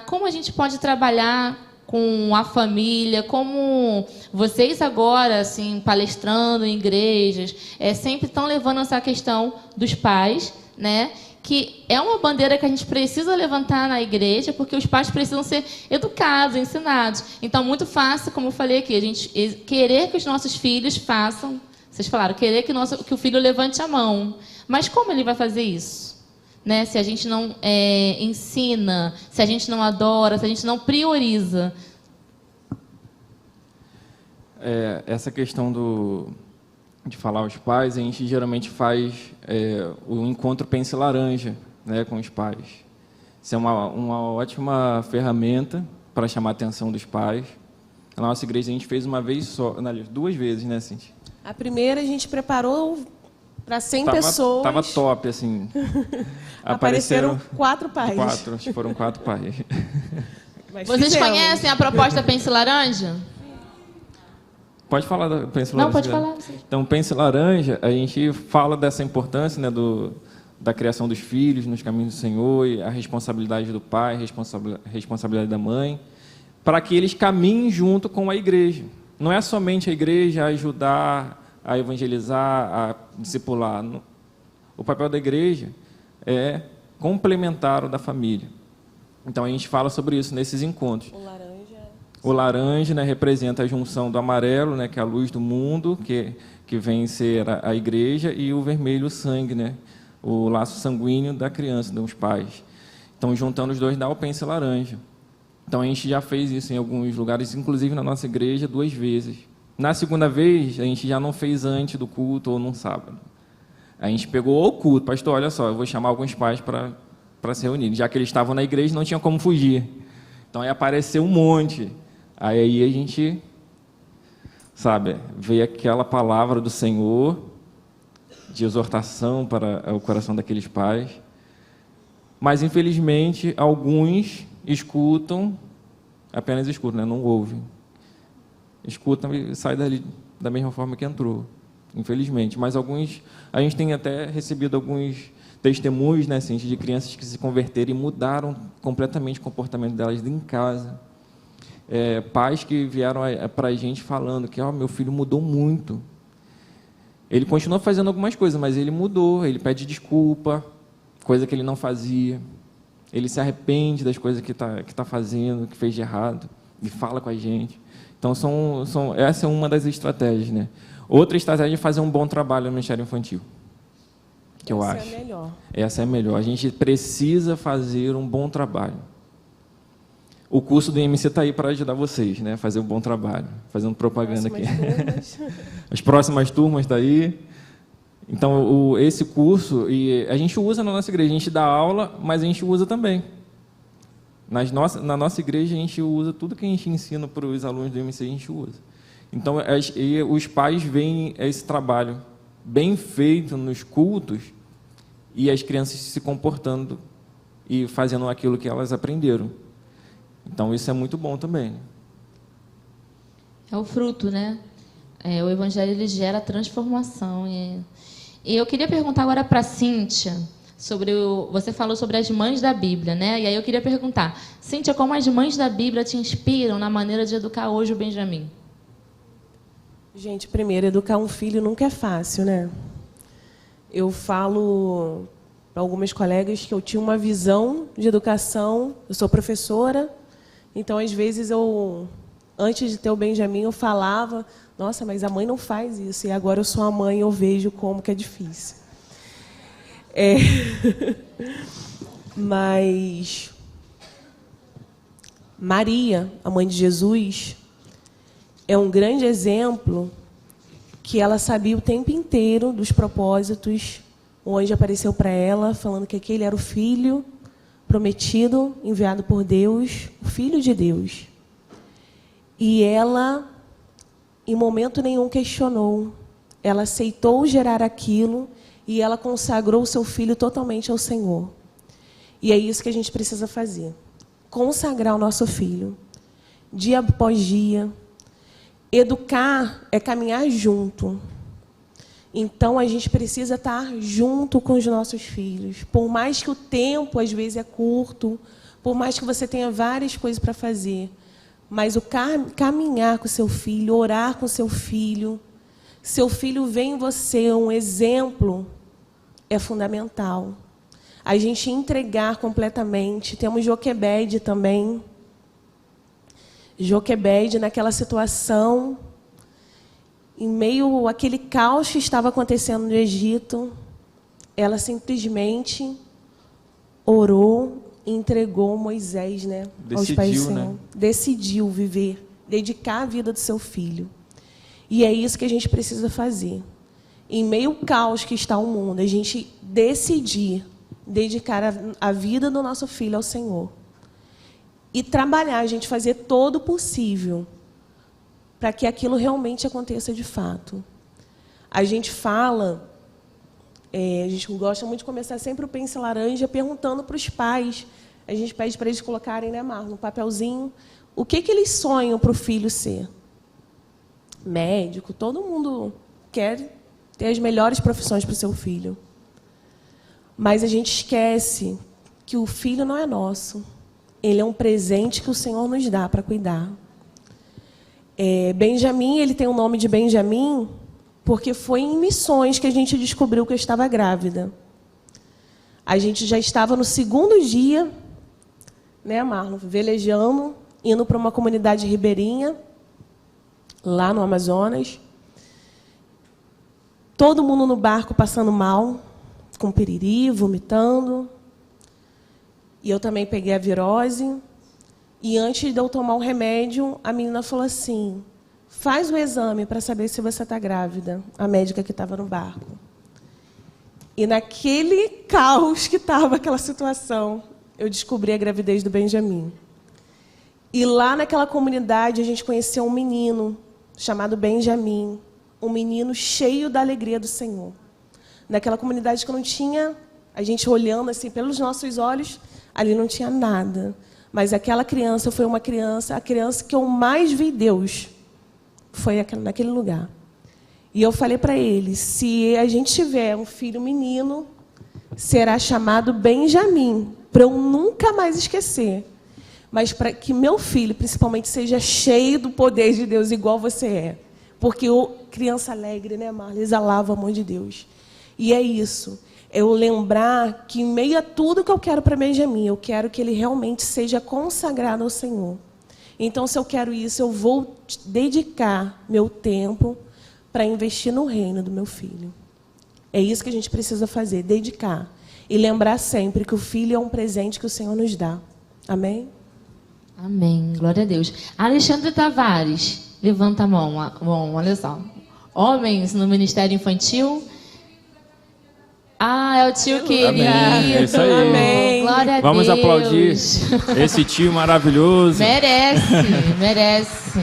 como a gente pode trabalhar com a família, como vocês agora, assim, palestrando em igrejas, sempre estão levando essa questão dos pais, né? Que é uma bandeira que a gente precisa levantar na igreja, porque os pais precisam ser educados, ensinados. Então, muito fácil, como eu falei aqui, a gente querer que os nossos filhos façam, vocês falaram, querer que o filho levante a mão. Mas como ele vai fazer isso? Né? Se a gente não ensina, se a gente não adora, se a gente não prioriza. Essa questão de falar aos pais, a gente geralmente faz o encontro Pense Laranja, né, com os pais. Isso é uma ótima ferramenta para chamar a atenção dos pais. Na nossa igreja a gente fez uma vez só, duas vezes, né, Cintia? A primeira a gente preparou para 100 pessoas. Estava top, assim. Apareceram 4 pais. Acho que foram 4 pais. Mas vocês fizemos. conhecem a proposta Pense Laranja? Pode falar da Pense Laranja. Não, pode falar. Então, Pense Laranja, a gente fala dessa importância, né, da criação dos filhos nos caminhos do Senhor, e a responsabilidade do pai, a responsabilidade da mãe, para que eles caminhem junto com a igreja. Não é somente a igreja ajudar a evangelizar, a discipular. O papel da igreja é complementar o da família. Então, a gente fala sobre isso nesses encontros. O laranja, né, representa a junção do amarelo, né, que é a luz do mundo, que vem ser a igreja, e o vermelho, o sangue, né, o laço sanguíneo da criança, dos pais. Então, juntando os dois, dá o pence laranja. Então, a gente já fez isso em alguns lugares, inclusive na nossa igreja, 2 vezes. Na segunda vez, a gente já não fez antes do culto ou num sábado. A gente pegou o culto. Pastor, olha só, eu vou chamar alguns pais para se reunirem. Já que eles estavam na igreja, não tinha como fugir. Então, aí apareceu um monte. Aí a gente, sabe, veio aquela palavra do Senhor, de exortação para o coração daqueles pais. Mas, infelizmente, alguns escutam, apenas escutam, né? Não ouvem. Escutam e saem dali da mesma forma que entrou, infelizmente. Mas alguns, a gente tem até recebido alguns testemunhos, né, assim, de crianças que se converteram e mudaram completamente o comportamento delas em casa. Pais que vieram para a gente falando que meu filho mudou muito. Ele continua fazendo algumas coisas, mas ele mudou, ele pede desculpa, coisa que ele não fazia. Ele se arrepende das coisas que tá fazendo, que fez de errado, e fala com a gente. Então, essa é uma das estratégias, né? Outra estratégia é fazer um bom trabalho no Ministério Infantil, que eu acho. Essa é a melhor. Essa é a melhor. A gente precisa fazer um bom trabalho. O curso do IMC está aí para ajudar vocês, né? Fazer um bom trabalho, fazendo propaganda aqui. As próximas turmas estão aí. Então, esse curso, e a gente usa na nossa igreja, a gente dá aula, mas a gente usa também. Na nossa igreja, a gente usa tudo que a gente ensina para os alunos do IMC, a gente usa. Então, os pais veem esse trabalho bem feito nos cultos e as crianças se comportando e fazendo aquilo que elas aprenderam. Então, isso é muito bom também. É o fruto, né? O evangelho, ele gera transformação. E eu queria perguntar agora para a Cíntia, você falou sobre as mães da Bíblia, né? E aí eu queria perguntar, Cíntia, como as mães da Bíblia te inspiram na maneira de educar hoje o Benjamin? Gente, primeiro, educar um filho nunca é fácil, né? Eu falo para algumas colegas que eu tinha uma visão de educação, eu sou professora, então, às vezes, antes de ter o Benjamin, eu falava, nossa, mas a mãe não faz isso, e agora eu sou a mãe e eu vejo como que é difícil. Mas Maria, a mãe de Jesus, é um grande exemplo que ela sabia o tempo inteiro dos propósitos. O anjo apareceu para ela, falando que aquele era o filho prometido, enviado por Deus, o Filho de Deus. E ela, em momento nenhum, questionou. Ela aceitou gerar aquilo e ela consagrou o seu filho totalmente ao Senhor. E é isso que a gente precisa fazer. Consagrar o nosso filho, dia após dia. Educar é caminhar junto. Então, a gente precisa estar junto com os nossos filhos. Por mais que o tempo, às vezes, é curto, por mais que você tenha várias coisas para fazer, mas o caminhar com o seu filho, orar com o seu filho vê em você um exemplo, é fundamental. A gente entregar completamente. Temos Joquebede também. Joquebede, naquela situação, em meio àquele caos que estava acontecendo no Egito, ela simplesmente orou e entregou Moisés, né, aos pés do Senhor. Decidiu viver, dedicar a vida do seu filho. E é isso que a gente precisa fazer. Em meio ao caos que está o mundo, a gente decidir dedicar a vida do nosso filho ao Senhor. E trabalhar, a gente fazer todo o possível para que aquilo realmente aconteça de fato. A gente fala, a gente gosta muito de começar sempre o Pense Laranja perguntando para os pais. A gente pede para eles colocarem, né, Mar, no papelzinho, o que eles sonham para o filho ser. Médico, todo mundo quer ter as melhores profissões para o seu filho. Mas a gente esquece que o filho não é nosso. Ele é um presente que o Senhor nos dá para cuidar. Benjamin, ele tem o nome de Benjamin porque foi em missões que a gente descobriu que eu estava grávida. A gente já estava no segundo dia, né, Marlon, velejando, indo para uma comunidade ribeirinha, lá no Amazonas. Todo mundo no barco passando mal, com piriri, vomitando. E eu também peguei a virose. E antes de eu tomar o remédio, a menina falou assim: faz o exame para saber se você está grávida, a médica que estava no barco. E naquele caos que estava aquela situação, eu descobri a gravidez do Benjamin. E lá naquela comunidade a gente conheceu um menino chamado Benjamin, um menino cheio da alegria do Senhor. Naquela comunidade que não tinha, a gente olhando assim pelos nossos olhos, ali não tinha nada. Mas aquela criança foi uma criança, a criança que eu mais vi Deus foi naquele lugar. E eu falei para ele: se a gente tiver um filho menino, será chamado Benjamin, para eu nunca mais esquecer. Mas para que meu filho, principalmente, seja cheio do poder de Deus, igual você é. Porque criança alegre, né, Marla? Exalava o amor de Deus. E é isso. Eu lembrar que, em meio a tudo que eu quero para Benjamin, eu quero que ele realmente seja consagrado ao Senhor. Então, se eu quero isso, eu vou dedicar meu tempo para investir no reino do meu filho. É isso que a gente precisa fazer, dedicar. E lembrar sempre que o filho é um presente que o Senhor nos dá. Amém? Amém. Glória a Deus. Alexandre Tavares, levanta a mão. Bom, olha só. Homens no Ministério Infantil. Ah, é o tio querido. Amém. É isso aí. Amém. Glória a Vamos Deus. aplaudir esse tio maravilhoso. Merece.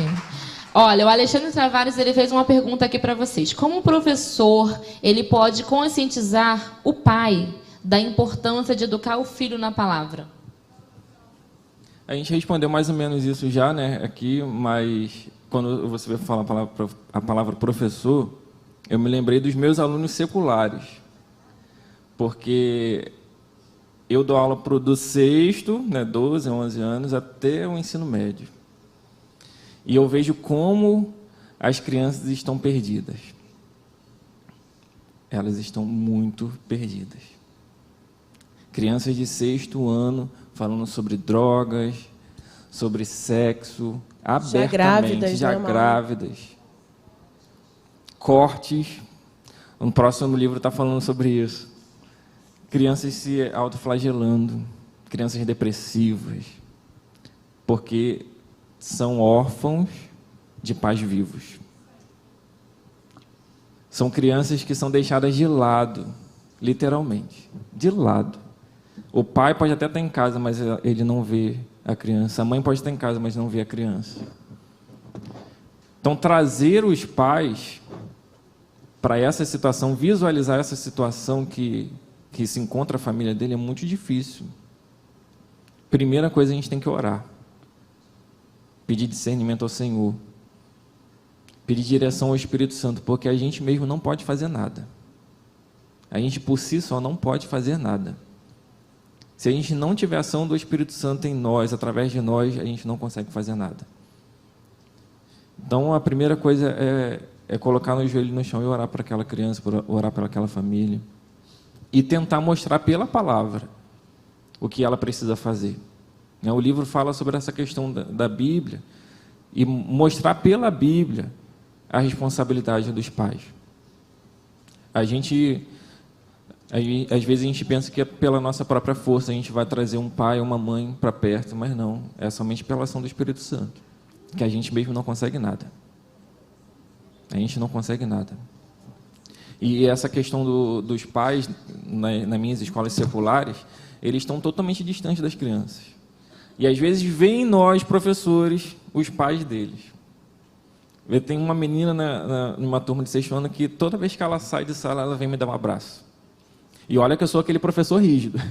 Olha, o Alexandre Tavares, ele fez uma pergunta aqui para vocês. Como o professor, ele pode conscientizar o pai da importância de educar o filho na palavra? A gente respondeu mais ou menos isso já, né, aqui, mas quando você vai falar a palavra professor, eu me lembrei dos meus alunos seculares, porque eu dou aula do sexto, né, 12, 11 anos, até o ensino médio. E eu vejo como as crianças estão perdidas. Elas estão muito perdidas. Crianças de sexto ano falando sobre drogas, sobre sexo, abertamente, já grávidas. Cortes. No próximo livro está falando sobre isso. Crianças se autoflagelando, crianças depressivas, porque são órfãos de pais vivos. São crianças que são deixadas de lado, literalmente, de lado. O pai pode até estar em casa, mas ele não vê a criança. A mãe pode estar em casa, mas não vê a criança. Então, trazer os pais para essa situação, visualizar essa situação que se encontra a família dele é muito difícil. Primeira coisa, a gente tem que orar. Pedir discernimento ao Senhor. Pedir direção ao Espírito Santo, porque a gente mesmo não pode fazer nada. A gente, por si só, não pode fazer nada. Se a gente não tiver ação do Espírito Santo em nós, através de nós, a gente não consegue fazer nada. Então, a primeira coisa é colocar no joelho no chão e orar para aquela criança, orar para aquela família. E tentar mostrar pela palavra o que ela precisa fazer. O livro fala sobre essa questão da Bíblia e mostrar pela Bíblia a responsabilidade dos pais. Às vezes a gente pensa que é pela nossa própria força a gente vai trazer um pai ou uma mãe para perto, mas não, é somente pela ação do Espírito Santo, que a gente mesmo não consegue nada. A gente não consegue nada. E essa questão dos pais, nas minhas escolas seculares, eles estão totalmente distantes das crianças. E às vezes veem nós, professores, os pais deles. Eu tenho uma menina numa turma de sexto ano que toda vez que ela sai de sala, ela vem me dar um abraço. E olha que eu sou aquele professor rígido.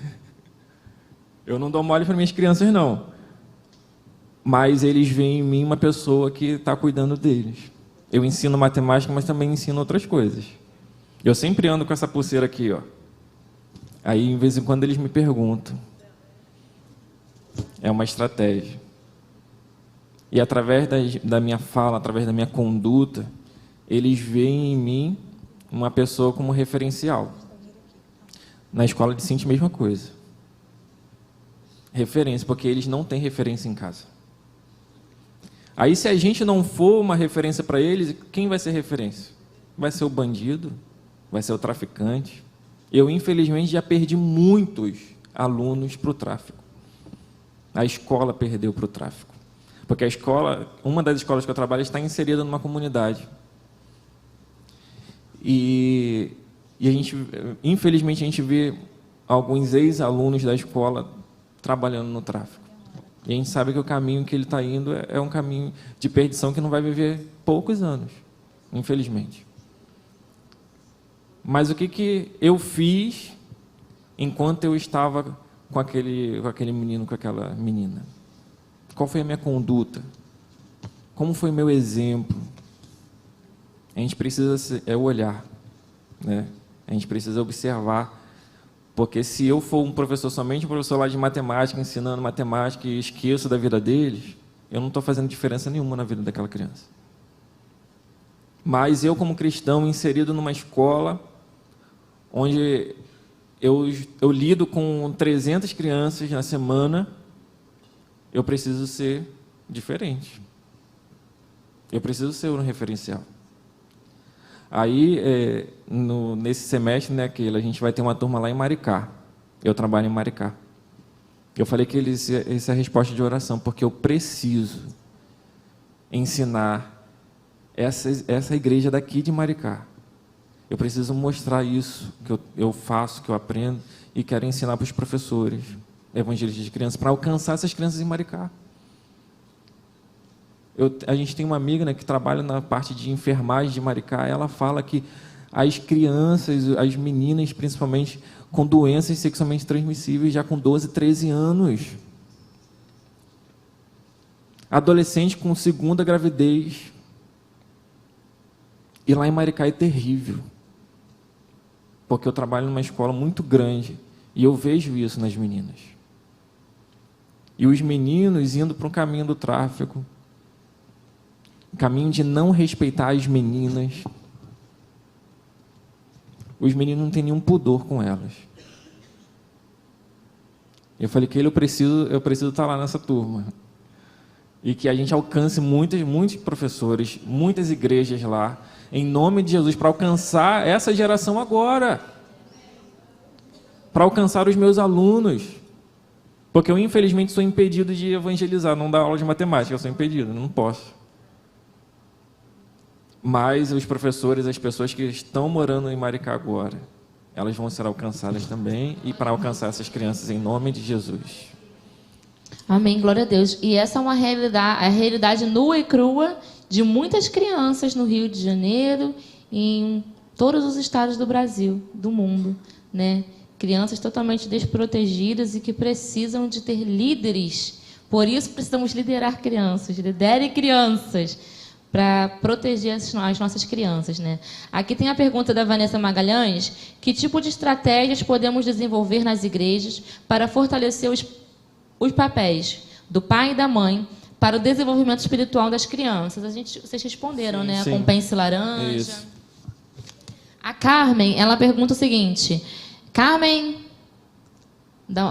Eu não dou mole para minhas crianças, não. Mas eles veem em mim uma pessoa que está cuidando deles. Eu ensino matemática, mas também ensino outras coisas. Eu sempre ando com essa pulseira aqui, ó. Aí, de vez em quando, eles me perguntam. É uma estratégia. E através da minha fala, através da minha conduta, eles veem em mim uma pessoa como referencial. Na escola de Cinti, mesma coisa. Referência, porque eles não têm referência em casa. Aí, se a gente não for uma referência para eles, quem vai ser referência? Vai ser o bandido? Vai ser o traficante? Eu, infelizmente, já perdi muitos alunos para o tráfico. A escola perdeu para o tráfico. Porque a escola, uma das escolas que eu trabalho, está inserida numa comunidade. E a gente, infelizmente, a gente vê alguns ex-alunos da escola trabalhando no tráfico. E a gente sabe que o caminho que ele está indo é um caminho de perdição que não vai viver poucos anos, infelizmente. Mas o que eu fiz enquanto eu estava com aquele menino, com aquela menina? Qual foi a minha conduta? Como foi meu exemplo? A gente precisa olhar, né? A gente precisa observar, porque se eu for somente um professor lá de matemática, ensinando matemática e esqueço da vida deles, eu não estou fazendo diferença nenhuma na vida daquela criança. Mas eu, como cristão, inserido numa escola onde eu lido com 300 crianças na semana, eu preciso ser diferente. Eu preciso ser um referencial. Aí, nesse semestre, né, a gente vai ter uma turma lá em Maricá. Eu trabalho em Maricá. Eu falei que essa é a resposta de oração, porque eu preciso ensinar essa igreja daqui de Maricá. Eu preciso mostrar isso que eu faço, que eu aprendo, e quero ensinar para os professores, evangelistas de crianças, para alcançar essas crianças em Maricá. A gente tem uma amiga, né, que trabalha na parte de enfermagem de Maricá. Ela fala que as crianças, as meninas, principalmente, com doenças sexualmente transmissíveis, já com 12, 13 anos. Adolescente com segunda gravidez. E lá em Maricá é terrível. Porque eu trabalho numa escola muito grande e eu vejo isso nas meninas. E os meninos indo para um caminho do tráfico, caminho de não respeitar as meninas. Os meninos não têm nenhum pudor com elas. Eu falei que eu preciso estar lá nessa turma. E que a gente alcance muitos professores, muitas igrejas lá, em nome de Jesus, para alcançar essa geração agora. Para alcançar os meus alunos. Porque eu, infelizmente, sou impedido de evangelizar, não dar aula de matemática, eu sou impedido, não posso. Mas os professores, as pessoas que estão morando em Maricá agora, elas vão ser alcançadas também, e para alcançar essas crianças em nome de Jesus. Amém, glória a Deus. E essa é uma realidade, a realidade nua e crua de muitas crianças no Rio de Janeiro e em todos os estados do Brasil, do mundo, né? Crianças totalmente desprotegidas e que precisam de ter líderes. Por isso precisamos liderar crianças, lidere crianças, para proteger as nossas crianças, né? Aqui tem a pergunta da Vanessa Magalhães: que tipo de estratégias podemos desenvolver nas igrejas para fortalecer os papéis do pai e da mãe para o desenvolvimento espiritual das crianças? Vocês responderam, né? Sim. Com pence laranja. Isso. A Carmen, ela pergunta o seguinte: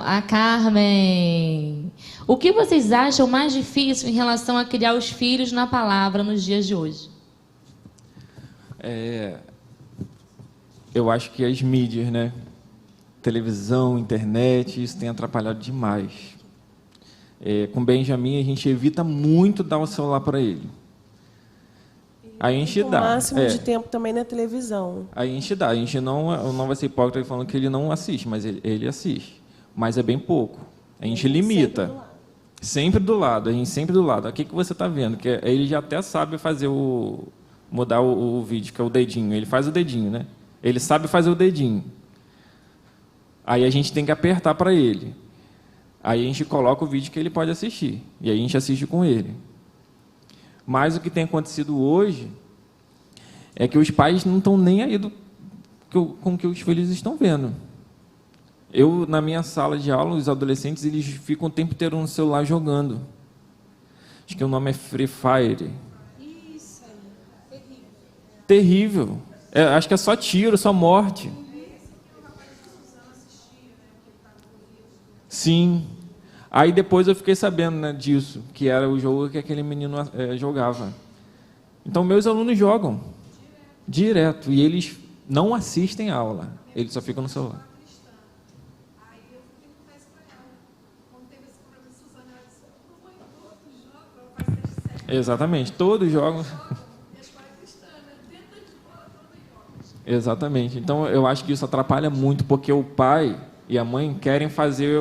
a Carmen, o que vocês acham mais difícil em relação a criar os filhos na palavra nos dias de hoje? Eu acho que as mídias, né? Televisão, internet, isso tem atrapalhado demais. Com Benjamin, a gente evita muito dar o celular para ele. Aí a gente dá. O máximo de tempo também na televisão. Aí a gente dá. A gente não vai ser hipócrita falando que ele não assiste, mas ele assiste. Mas é bem pouco. A gente limita. Sempre do lado. A gente sempre do lado. O que você está vendo? Que ele já até sabe fazer mudar o vídeo, que é o dedinho. Ele faz o dedinho, né? Ele sabe fazer o dedinho. Aí a gente tem que apertar para ele. Aí a gente coloca o vídeo que ele pode assistir. E aí a gente assiste com ele. Mas o que tem acontecido hoje é que os pais não estão nem aí com o que os filhos estão vendo. Na minha sala de aula, os adolescentes, eles ficam o tempo inteiro no celular jogando. Acho que o nome é Free Fire. Isso aí, terrível. Terrível. Acho que é só tiro, só morte. Sim. Aí depois eu fiquei sabendo, né, disso, que era o jogo que aquele menino jogava. Então, meus alunos jogam direto. E eles não assistem a aula. Eles só ficam no celular. Aí eu fui perguntar isso para ela. Quando teve esse problema de Suzana, ela disse: mamãe, todos jogam, ela faz 6 de 7. Exatamente. Todos jogam. E a escola é cristã, né? Dentro de bola, todos jogam. Exatamente. Então, eu acho que isso atrapalha muito, porque o pai e a mãe querem fazer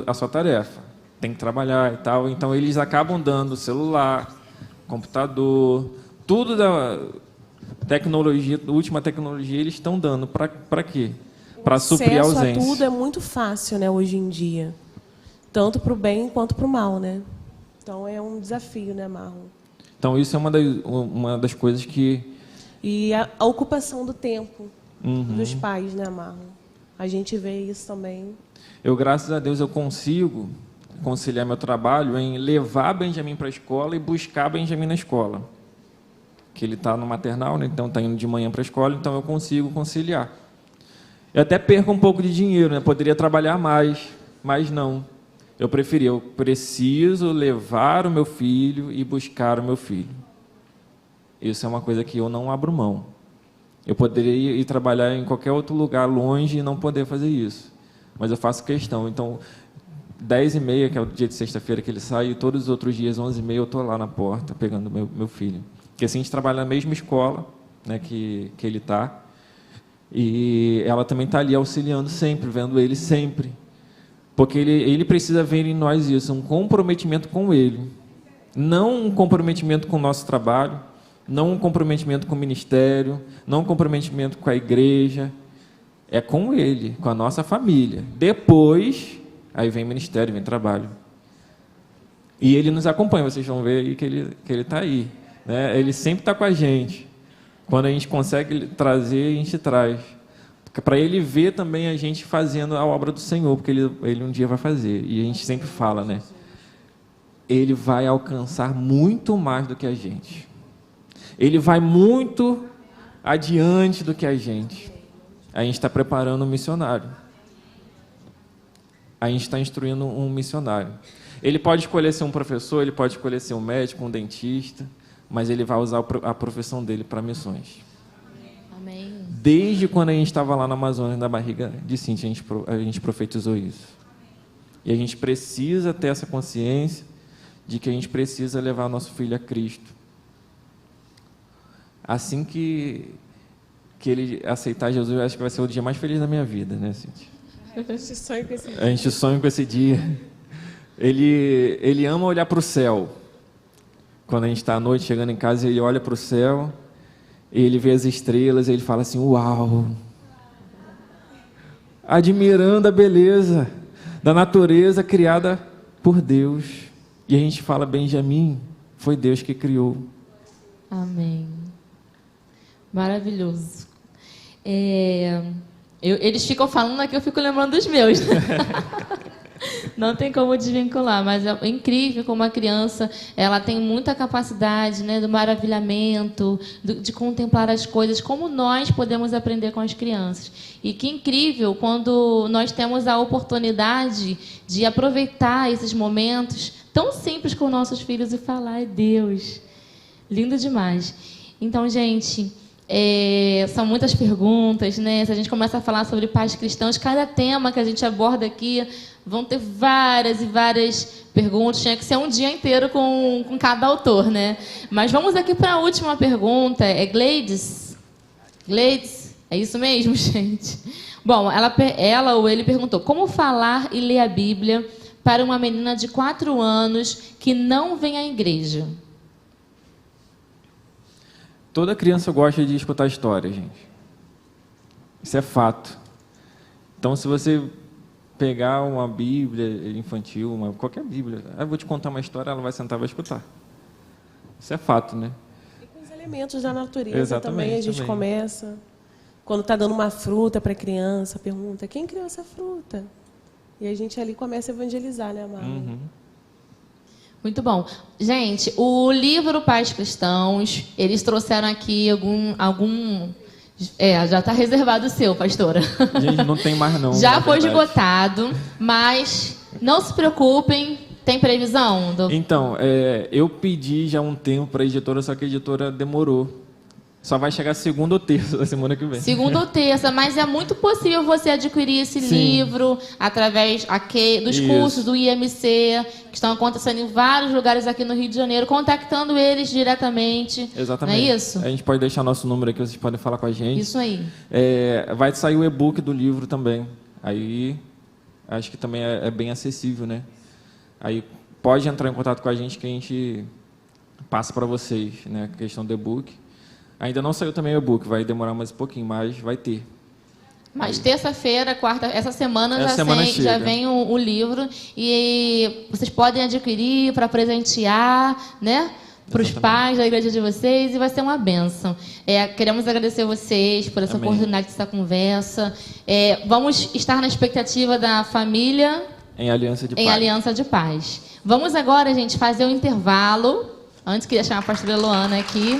a sua tarefa. Tem que trabalhar e tal. Então, eles acabam dando celular, computador, tudo da tecnologia, última tecnologia, eles estão dando. Para quê? Para suprir a Acesso ausência. a tudo é muito fácil, né, hoje em dia. Tanto para o bem quanto para o mal, né? Então, é um desafio, né, Marlon? Então, isso é uma das coisas que... E a ocupação do tempo dos pais, né, Marlon? A gente vê isso também. Eu, graças a Deus, eu consigo conciliar meu trabalho em levar Benjamin para a escola e buscar Benjamin na escola. Que ele está no maternal, né? Então está indo de manhã para a escola, então eu consigo conciliar. Eu até perco um pouco de dinheiro, né? Poderia trabalhar mais, mas não. Eu preciso levar o meu filho e buscar o meu filho. Isso é uma coisa que eu não abro mão. Eu poderia ir trabalhar em qualquer outro lugar longe e não poder fazer isso. Mas eu faço questão. Então, 10h30, que é o dia de sexta-feira que ele sai, e todos os outros dias, 11h30, eu estou lá na porta, pegando meu filho. Porque assim, a gente trabalha na mesma escola, né, que ele está, e ela também está ali auxiliando sempre, vendo ele sempre. Porque ele precisa ver em nós isso, um comprometimento com ele. Não um comprometimento com o nosso trabalho, não um comprometimento com o ministério, não um comprometimento com a igreja. É com ele, com a nossa família. Depois, aí vem ministério, vem trabalho. E ele nos acompanha, vocês vão ver aí que ele está aí. Né? Ele sempre está com a gente. Quando a gente consegue trazer, a gente traz. Para ele ver também a gente fazendo a obra do Senhor, porque ele um dia vai fazer. E a gente sempre fala, né? Ele vai alcançar muito mais do que a gente. Ele vai muito adiante do que a gente. A gente está preparando um missionário. A gente está instruindo um missionário. Ele pode escolher ser um professor, ele pode escolher ser um médico, um dentista, mas ele vai usar a profissão dele para missões. Amém. Desde quando a gente estava lá na Amazônia, na barriga de Cíntia, a gente profetizou isso. E a gente precisa ter essa consciência de que a gente precisa levar nosso filho a Cristo. Assim que ele aceitar Jesus, eu acho que vai ser o dia mais feliz da minha vida, né, Cíntia? A gente sonha com esse dia. A gente sonha com esse dia. Ele ama olhar para o céu. Quando a gente está à noite chegando em casa, ele olha para o céu, ele vê as estrelas, e ele fala assim: uau! Admirando a beleza da natureza criada por Deus. E a gente fala: Benjamin, foi Deus que criou. Amém. Maravilhoso. Eles ficam falando aqui, eu fico lembrando dos meus. Não tem como desvincular, mas é incrível como a criança ela tem muita capacidade, né, do maravilhamento, de contemplar as coisas, como nós podemos aprender com as crianças. E que incrível quando nós temos a oportunidade de aproveitar esses momentos tão simples com nossos filhos e falar: Deus, lindo demais. Então, gente, são muitas perguntas, né? Se a gente começa a falar sobre pais cristãos, cada tema que a gente aborda aqui, vão ter várias e várias perguntas. Tinha que ser um dia inteiro com cada autor, né? Mas vamos aqui para a última pergunta. É Gleides? Gleides? É isso mesmo, gente? Bom, ela ou ele perguntou: como falar e ler a Bíblia para uma menina de 4 anos que não vem à igreja? Toda criança gosta de escutar história, gente. Isso é fato. Então, se você pegar uma Bíblia infantil, qualquer Bíblia, eu vou te contar uma história, ela vai sentar e vai escutar. Isso é fato, né? E com os elementos da natureza. Exatamente, também a gente também. começa. Quando está dando uma fruta para a criança, pergunta: quem criou essa fruta? E a gente ali começa a evangelizar, né, Amaro? Uhum. Muito bom. Gente, o livro Pais Cristãos, eles trouxeram aqui algum Já está reservado o seu, pastora. Gente, não tem mais não. Já na foi verdade. esgotado, mas não se preocupem, tem previsão? Então, eu pedi já há um tempo para a editora, só que a editora demorou. Só vai chegar segunda ou terça da semana que vem. Segunda ou terça, mas é muito possível você adquirir esse livro através dos cursos do IMC, que estão acontecendo em vários lugares aqui no Rio de Janeiro, contactando eles diretamente. Exatamente. Não é isso? A gente pode deixar nosso número aqui, vocês podem falar com a gente. Isso aí. Vai sair o e-book do livro também. Aí, acho que também é bem acessível, né? Aí, pode entrar em contato com a gente que a gente passa para vocês, né? A questão do e-book. Ainda não saiu também o e-book, vai demorar mais um pouquinho, mas vai ter. Mas terça-feira, quarta, essa semana já vem o livro e vocês podem adquirir para presentear, né? Para os pais da igreja de vocês e vai ser uma bênção. Queremos agradecer vocês por essa oportunidade dessa conversa. Vamos estar na expectativa da família em Aliança de Paz. Em Aliança de Paz. Vamos agora, gente, fazer um intervalo. Antes, queria chamar a pastora Luana aqui.